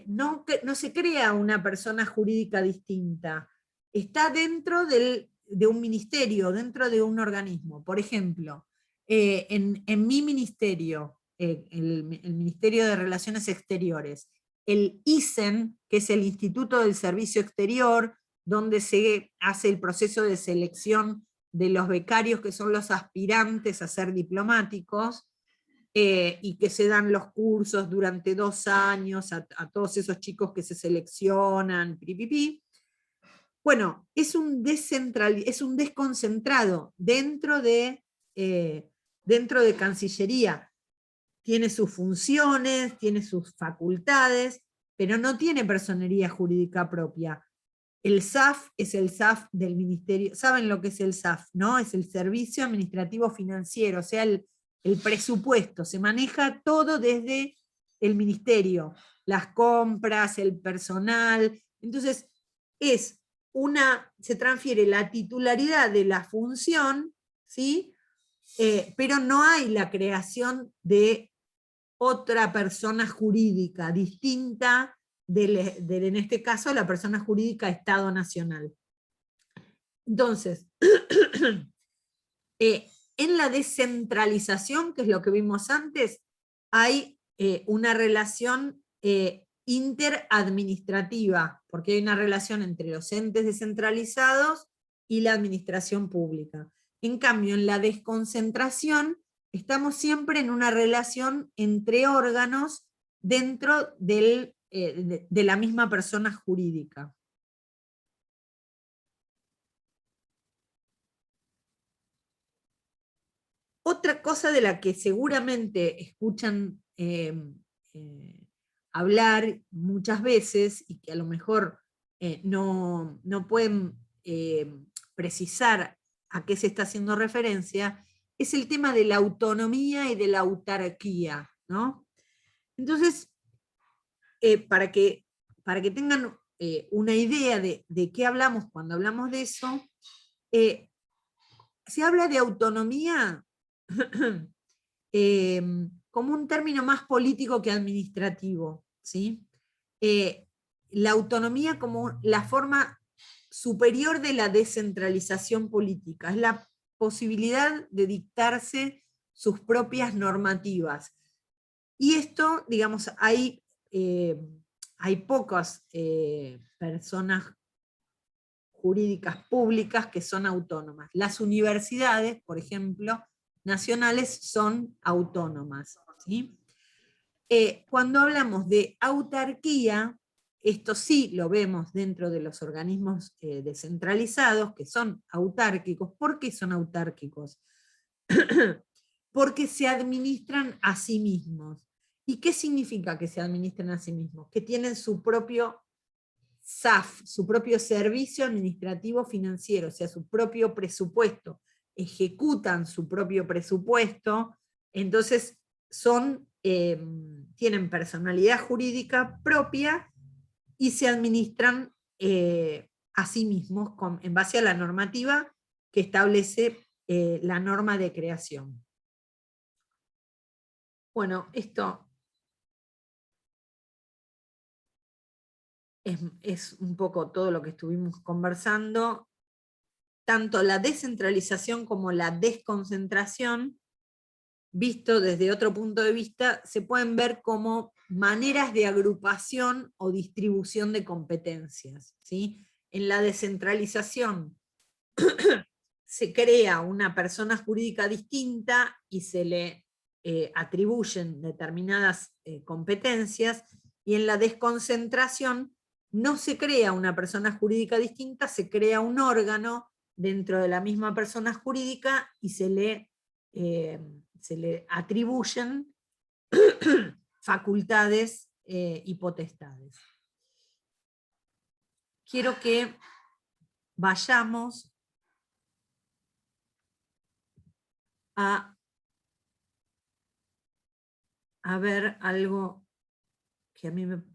no se crea una persona jurídica distinta. Está dentro de un ministerio, dentro de un organismo. Por ejemplo, en mi ministerio, el Ministerio de Relaciones Exteriores, el ISEN, que es el Instituto del Servicio Exterior, donde se hace el proceso de selección de los becarios, que son los aspirantes a ser diplomáticos, y que se dan los cursos durante 2 años a todos esos chicos que se seleccionan, Bueno, es un desconcentrado dentro de Cancillería. Tiene sus funciones, tiene sus facultades, pero no tiene personería jurídica propia. El SAF es el SAF del ministerio. ¿Saben lo que es el SAF, no? Es el Servicio Administrativo Financiero, o sea, el presupuesto. Se maneja todo desde el ministerio. Las compras, el personal. Entonces, se transfiere la titularidad de la función, ¿sí? Pero no hay la creación de otra persona jurídica distinta en este caso, la persona jurídica Estado Nacional. Entonces, en la descentralización, que es lo que vimos antes, hay una relación interadministrativa, porque hay una relación entre los entes descentralizados y la administración pública. En cambio, en la desconcentración, estamos siempre en una relación entre órganos dentro de la misma persona jurídica. Otra cosa de la que seguramente escuchan hablar muchas veces y que a lo mejor no pueden precisar a qué se está haciendo referencia, es el tema de la autonomía y de la autarquía, ¿no? Entonces, para que tengan una idea de qué hablamos cuando hablamos de eso, se habla de autonomía como un término más político que administrativo, ¿sí? La autonomía como la forma superior de la descentralización política, es la posibilidad de dictarse sus propias normativas. Y esto, digamos, hay pocas personas jurídicas públicas que son autónomas. Las universidades, por ejemplo, nacionales son autónomas, ¿sí? Cuando hablamos de autarquía, esto sí lo vemos dentro de los organismos descentralizados, que son autárquicos. ¿Por qué son autárquicos? Porque se administran a sí mismos. ¿Y qué significa que se administran a sí mismos? Que tienen su propio SAF, su propio servicio administrativo financiero, o sea, su propio presupuesto, ejecutan su propio presupuesto, entonces tienen personalidad jurídica propia y se administran a sí mismos en base a la normativa que establece la norma de creación. Bueno, esto es un poco todo lo que estuvimos conversando. Tanto la descentralización como la desconcentración, visto desde otro punto de vista, se pueden ver como maneras de agrupación o distribución de competencias, ¿sí? En la descentralización se crea una persona jurídica distinta y se le atribuyen determinadas competencias, y en la desconcentración no se crea una persona jurídica distinta, se crea un órgano dentro de la misma persona jurídica y se le atribuyen facultades y potestades. Quiero que vayamos a ver algo que a mí me...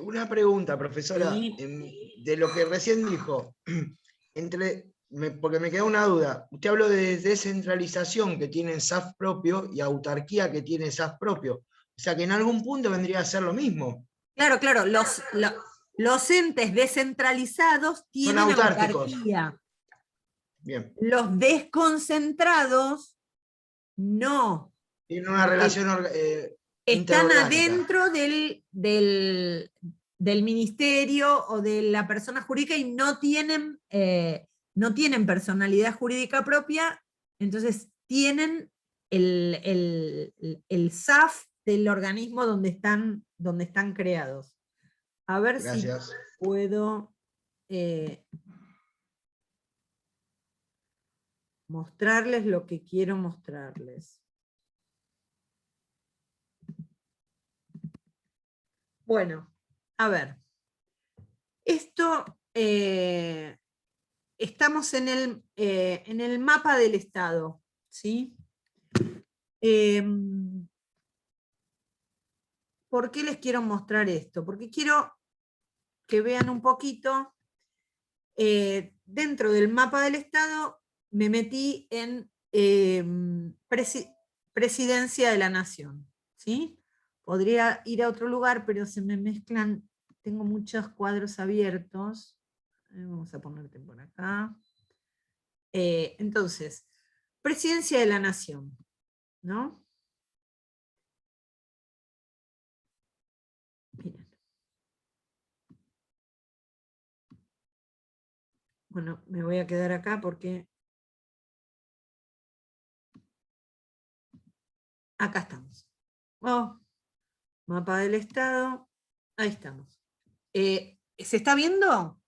Una pregunta, profesora, Sí. de lo que recién dijo, porque me queda una duda. Usted habló de descentralización que tiene SAF propio y autarquía que tiene SAF propio. O sea que en algún punto vendría a ser lo mismo. Claro, claro, los entes descentralizados tienen autárquicos. autarquía. Bien. Los desconcentrados no. Tienen una relación Están interorgánica. adentro del ministerio o de la persona jurídica y no tienen personalidad jurídica propia, entonces tienen el SAF del organismo donde están creados. A ver Gracias. si puedo mostrarles lo que quiero mostrarles. Bueno, a ver. Esto, estamos en el mapa del Estado, ¿sí? ¿Por qué les quiero mostrar esto? Porque quiero que vean un poquito, dentro del mapa del Estado me metí en Presidencia de la Nación, ¿sí? Podría ir a otro lugar, pero se me mezclan, tengo muchos cuadros abiertos. Vamos a ponerte por acá. Entonces, Presidencia de la Nación, ¿no? Miren. Bueno, me voy a quedar acá porque acá estamos. Oh, mapa del Estado. Ahí estamos. ¿Se está viendo?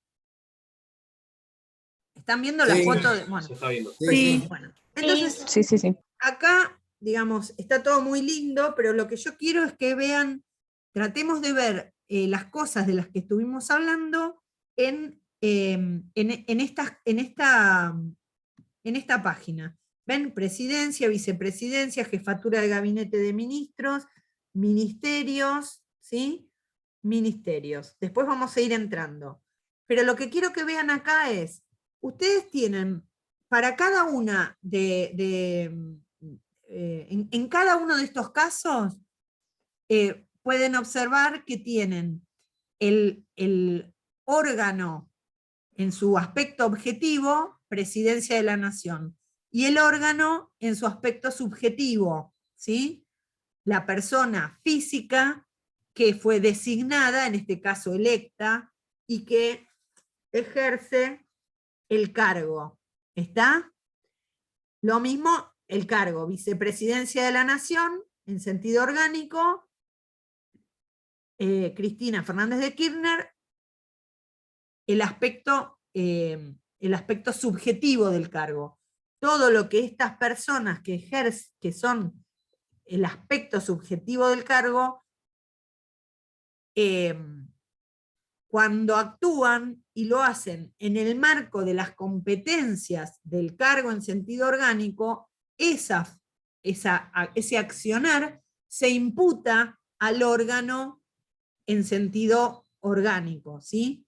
¿Están viendo la Sí. foto? Bueno, Se está viendo. Sí. bueno. Entonces, Sí. acá, digamos, está todo muy lindo, pero lo que yo quiero es que vean, tratemos de ver las cosas de las que estuvimos hablando en esta página. ¿Ven? Presidencia, vicepresidencia, jefatura de gabinete de ministros, ministerios, ¿sí? Ministerios. Después vamos a ir entrando. Pero lo que quiero que vean acá es, ustedes tienen, para cada una en cada uno de estos casos, pueden observar que tienen el órgano en su aspecto objetivo, Presidencia de la Nación, y el órgano en su aspecto subjetivo, ¿sí? La persona física que fue designada, en este caso electa, y que ejerce el cargo. ¿Está? Lo mismo el cargo, Vicepresidencia de la Nación, en sentido orgánico, Cristina Fernández de Kirchner, el aspecto subjetivo del cargo. Todo lo que estas personas que son el aspecto subjetivo del cargo, cuando actúan y lo hacen en el marco de las competencias del cargo en sentido orgánico, ese accionar se imputa al órgano en sentido orgánico, ¿sí?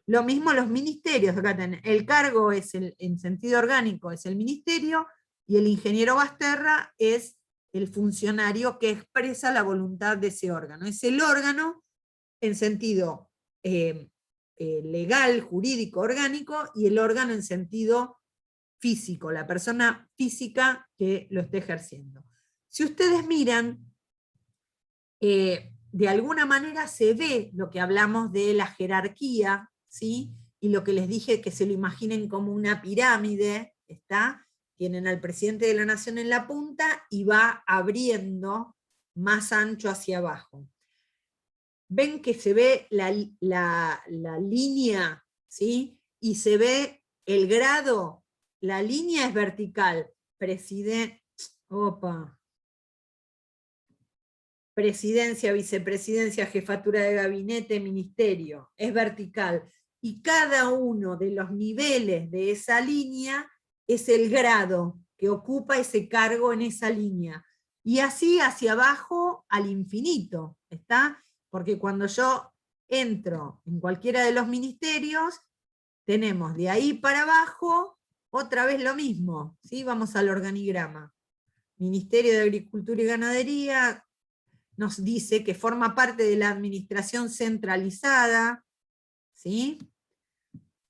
Lo mismo los ministerios, acá el cargo es en sentido orgánico es el ministerio, y el ingeniero Basterra es el funcionario que expresa la voluntad de ese órgano. Es el órgano en sentido legal, jurídico, orgánico, y el órgano en sentido físico, la persona física que lo esté ejerciendo. Si ustedes miran, de alguna manera se ve lo que hablamos de la jerarquía, ¿sí? Y lo que les dije, que se lo imaginen como una pirámide, ¿está? Tienen al presidente de la Nación en la punta y va abriendo más ancho hacia abajo. Ven que se ve la línea, ¿sí? Y se ve el grado, la línea es vertical, presidencia, vicepresidencia, jefatura de gabinete, ministerio, es vertical. Y cada uno de los niveles de esa línea es el grado que ocupa ese cargo en esa línea. Y así hacia abajo al infinito, ¿está? Porque cuando yo entro en cualquiera de los ministerios, tenemos de ahí para abajo otra vez lo mismo, ¿sí? Vamos al organigrama. Ministerio de Agricultura y Ganadería nos dice que forma parte de la administración centralizada, ¿sí?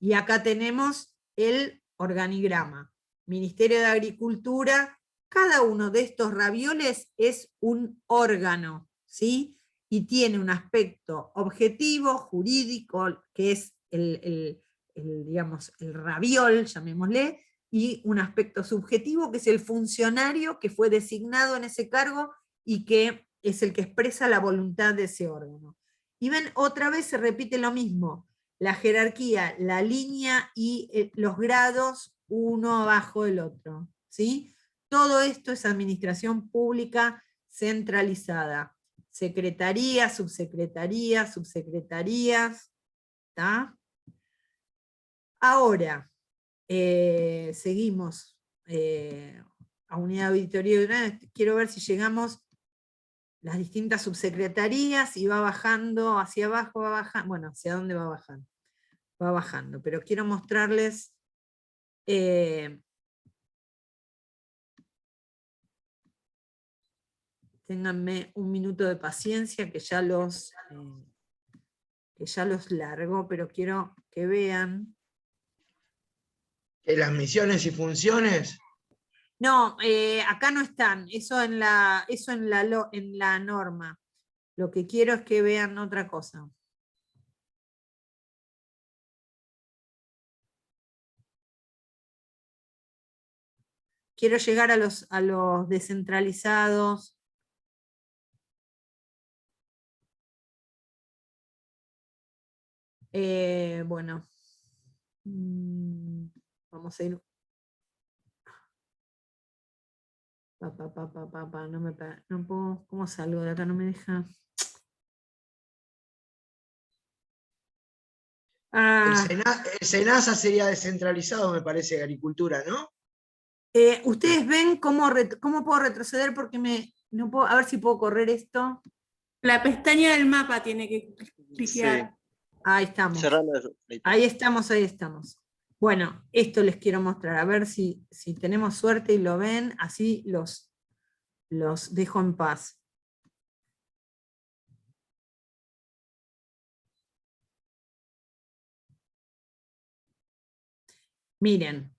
Y acá tenemos el organigrama. Ministerio de Agricultura, cada uno de estos ravioles es un órgano, ¿sí? Y tiene un aspecto objetivo, jurídico, que es digamos, el raviol, llamémosle, y un aspecto subjetivo, que es el funcionario que fue designado en ese cargo y que es el que expresa la voluntad de ese órgano. Y ven, otra vez se repite lo mismo, la jerarquía, la línea y los grados uno abajo del otro, ¿sí? Todo esto es administración pública centralizada. Secretarías, subsecretarías, ¿está? Ahora, seguimos a unidad auditoría. Quiero ver si llegamos las distintas subsecretarías y va bajando hacia abajo, va bajando. Bueno, ¿hacia dónde va bajando? Va bajando, pero quiero mostrarles ténganme un minuto de paciencia que ya los largo, pero quiero que vean. ¿Las misiones y funciones? No, acá no están, eso en la norma. Lo que quiero es que vean otra cosa. Quiero llegar a los descentralizados. Bueno. Vamos a ir. No puedo, ¿cómo salgo de acá? No me deja. El SENASA sería descentralizado, me parece, de Agricultura, ¿no? Ustedes ven cómo puedo retroceder porque no puedo, a ver si puedo correr esto. La pestaña del mapa tiene que cliquear. Ahí estamos. Cerralo. Ahí estamos, ahí estamos. Bueno, esto les quiero mostrar, a ver si tenemos suerte y lo ven, así los dejo en paz. Miren,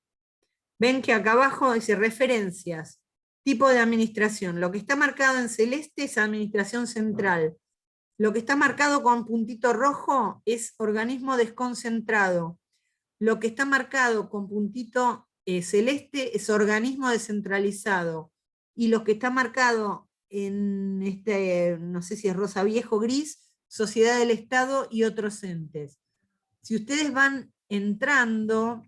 ven que acá abajo dice referencias, tipo de administración. Lo que está marcado en celeste es administración central. Lo que está marcado con puntito rojo es organismo desconcentrado. Lo que está marcado con puntito celeste es organismo descentralizado. Y lo que está marcado en no sé si es rosa viejo gris, sociedad del Estado y otros entes. Si ustedes van entrando,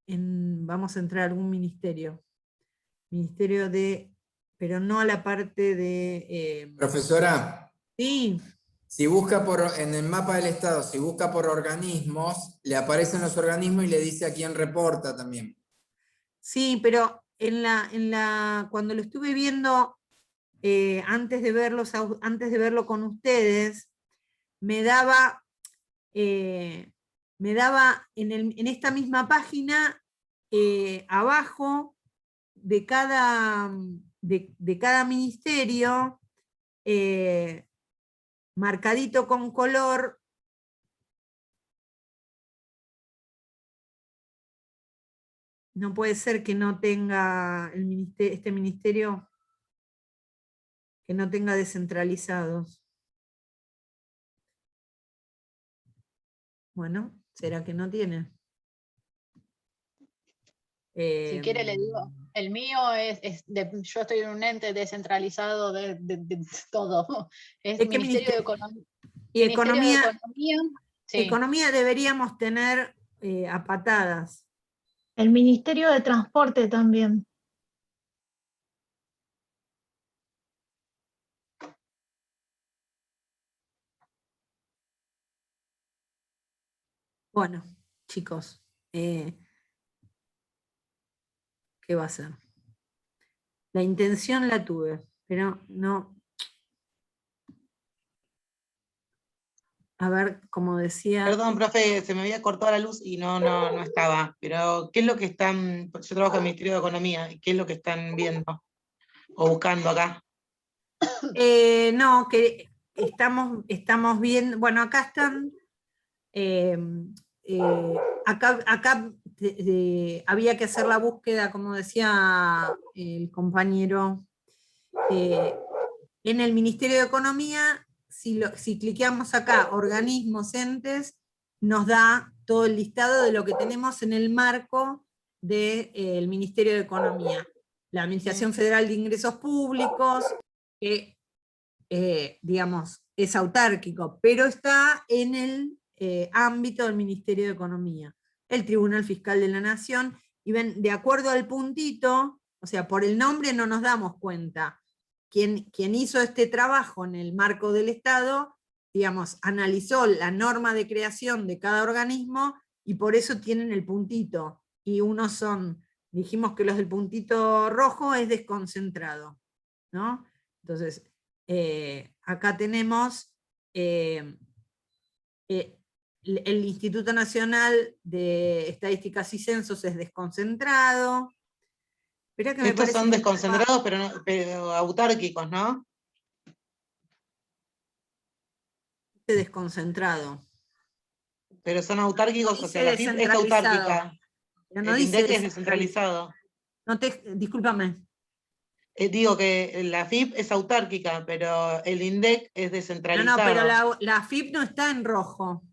vamos a entrar a algún ministerio. Ministerio de, pero no a la parte de... Profesora, sí. si busca en el mapa del Estado, si busca por organismos, le aparecen los organismos y le dice a quién reporta también. Sí, pero cuando lo estuve viendo antes de verlo con ustedes, me daba en esta misma página, abajo de cada ministerio, marcadito con color, no puede ser que no tenga este ministerio, que no tenga descentralizados. Bueno, ¿será que no tiene? Si quiere le digo, el mío yo estoy en un ente descentralizado de todo. Es ¿de qué Ministerio de Economía. Y economía, Sí. economía deberíamos tener a patadas. El Ministerio de Transporte también. Bueno, chicos, ¿qué va a ser? La intención la tuve, pero no. A ver, como decía... Perdón, profe, se me había cortado la luz y no estaba. Pero, ¿qué es lo que están? Yo trabajo en el Ministerio de Economía, ¿qué es lo que están viendo o buscando acá? No, que estamos viendo, bueno, acá están, acá había que hacer la búsqueda, como decía el compañero, en el Ministerio de Economía, si cliqueamos acá, organismos, entes, nos da todo el listado de lo que tenemos en el marco del Ministerio de Economía. La Administración Federal de Ingresos Públicos, que digamos, es autárquico, pero está en el ámbito del Ministerio de Economía. El Tribunal Fiscal de la Nación, y ven, de acuerdo al puntito, o sea, por el nombre no nos damos cuenta. Quien hizo este trabajo en el marco del Estado, digamos, analizó la norma de creación de cada organismo, y por eso tienen el puntito. Y unos son, dijimos que los del puntito rojo es desconcentrado, ¿no? Entonces, acá tenemos el Instituto Nacional de Estadísticas y Censos es desconcentrado. Esperá que me Estos parece son que desconcentrados, pero autárquicos, ¿no? desconcentrado. Pero son autárquicos, No o sea, la dice FIP es autárquica. Pero no El dice INDEC es descentralizado. Discúlpame. Digo que la FIP es autárquica, pero el INDEC es descentralizado. No, pero la FIP no está en rojo.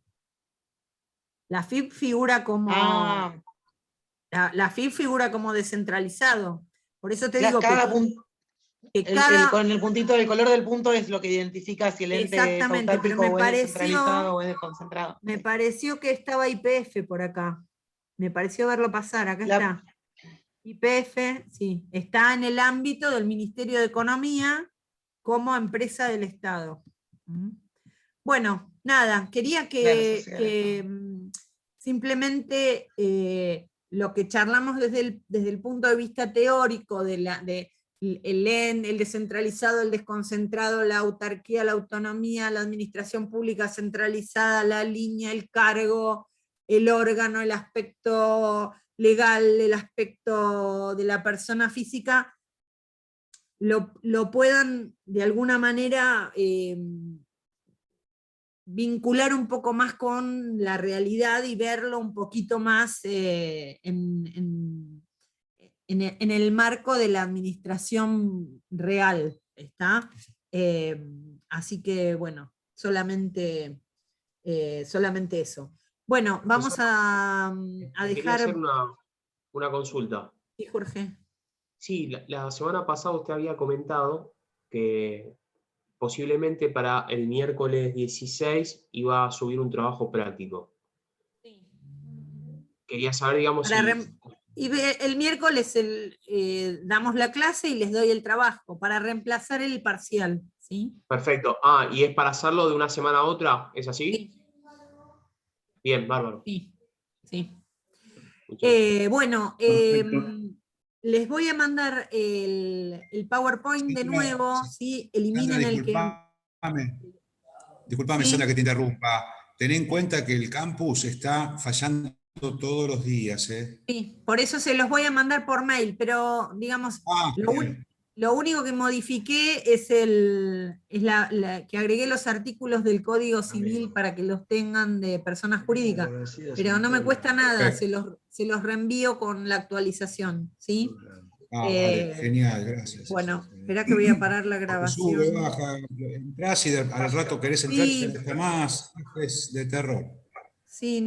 La FIP figura como... Ah. La FIP figura como descentralizado. Por eso te digo con el puntito, el color del punto es lo que identifica si el ente es autárquico o es descentralizado o es desconcentrado. Me pareció que estaba YPF por acá. Me pareció verlo pasar, acá está. YPF, sí, está en el ámbito del Ministerio de Economía como empresa del Estado. Bueno, nada, quería que simplemente lo que charlamos desde el punto de vista teórico de el descentralizado, el desconcentrado, la autarquía, la autonomía, la administración pública centralizada, la línea, el cargo, el órgano, el aspecto legal, el aspecto de la persona física, lo puedan de alguna manera vincular un poco más con la realidad y verlo un poquito más en el marco de la administración real, ¿está? Así que, bueno, solamente eso. Bueno, vamos a Quería dejar... hacer una consulta. Sí, Jorge. Sí, la semana pasada usted había comentado que posiblemente para el miércoles 16 iba a subir un trabajo práctico. Sí. Quería saber, digamos, el miércoles damos la clase y les doy el trabajo para reemplazar el parcial, ¿sí? Perfecto. ¿Y es para hacerlo de una semana a otra? ¿Es así? Sí. Bien, bárbaro. Sí, sí. Muchas Bueno, les voy a mandar el PowerPoint de nuevo, ¿sí? Eliminen Sandra, el que... Disculpame, Sí. Sandra, que te interrumpa. Ten en cuenta que el campus está fallando todos los días, ¿eh? Sí, por eso se los voy a mandar por mail, pero digamos, Bien. lo único que modifiqué es que agregué los artículos del Código Civil para que los tengan de personas jurídicas, pero no me cuesta nada, se los reenvío con la actualización, ¿sí? Vale, genial, gracias. Bueno, espera que voy a parar la grabación. Sube, baja, entras y al rato querés entrar y Sí. ya está más, es de terror. Sí.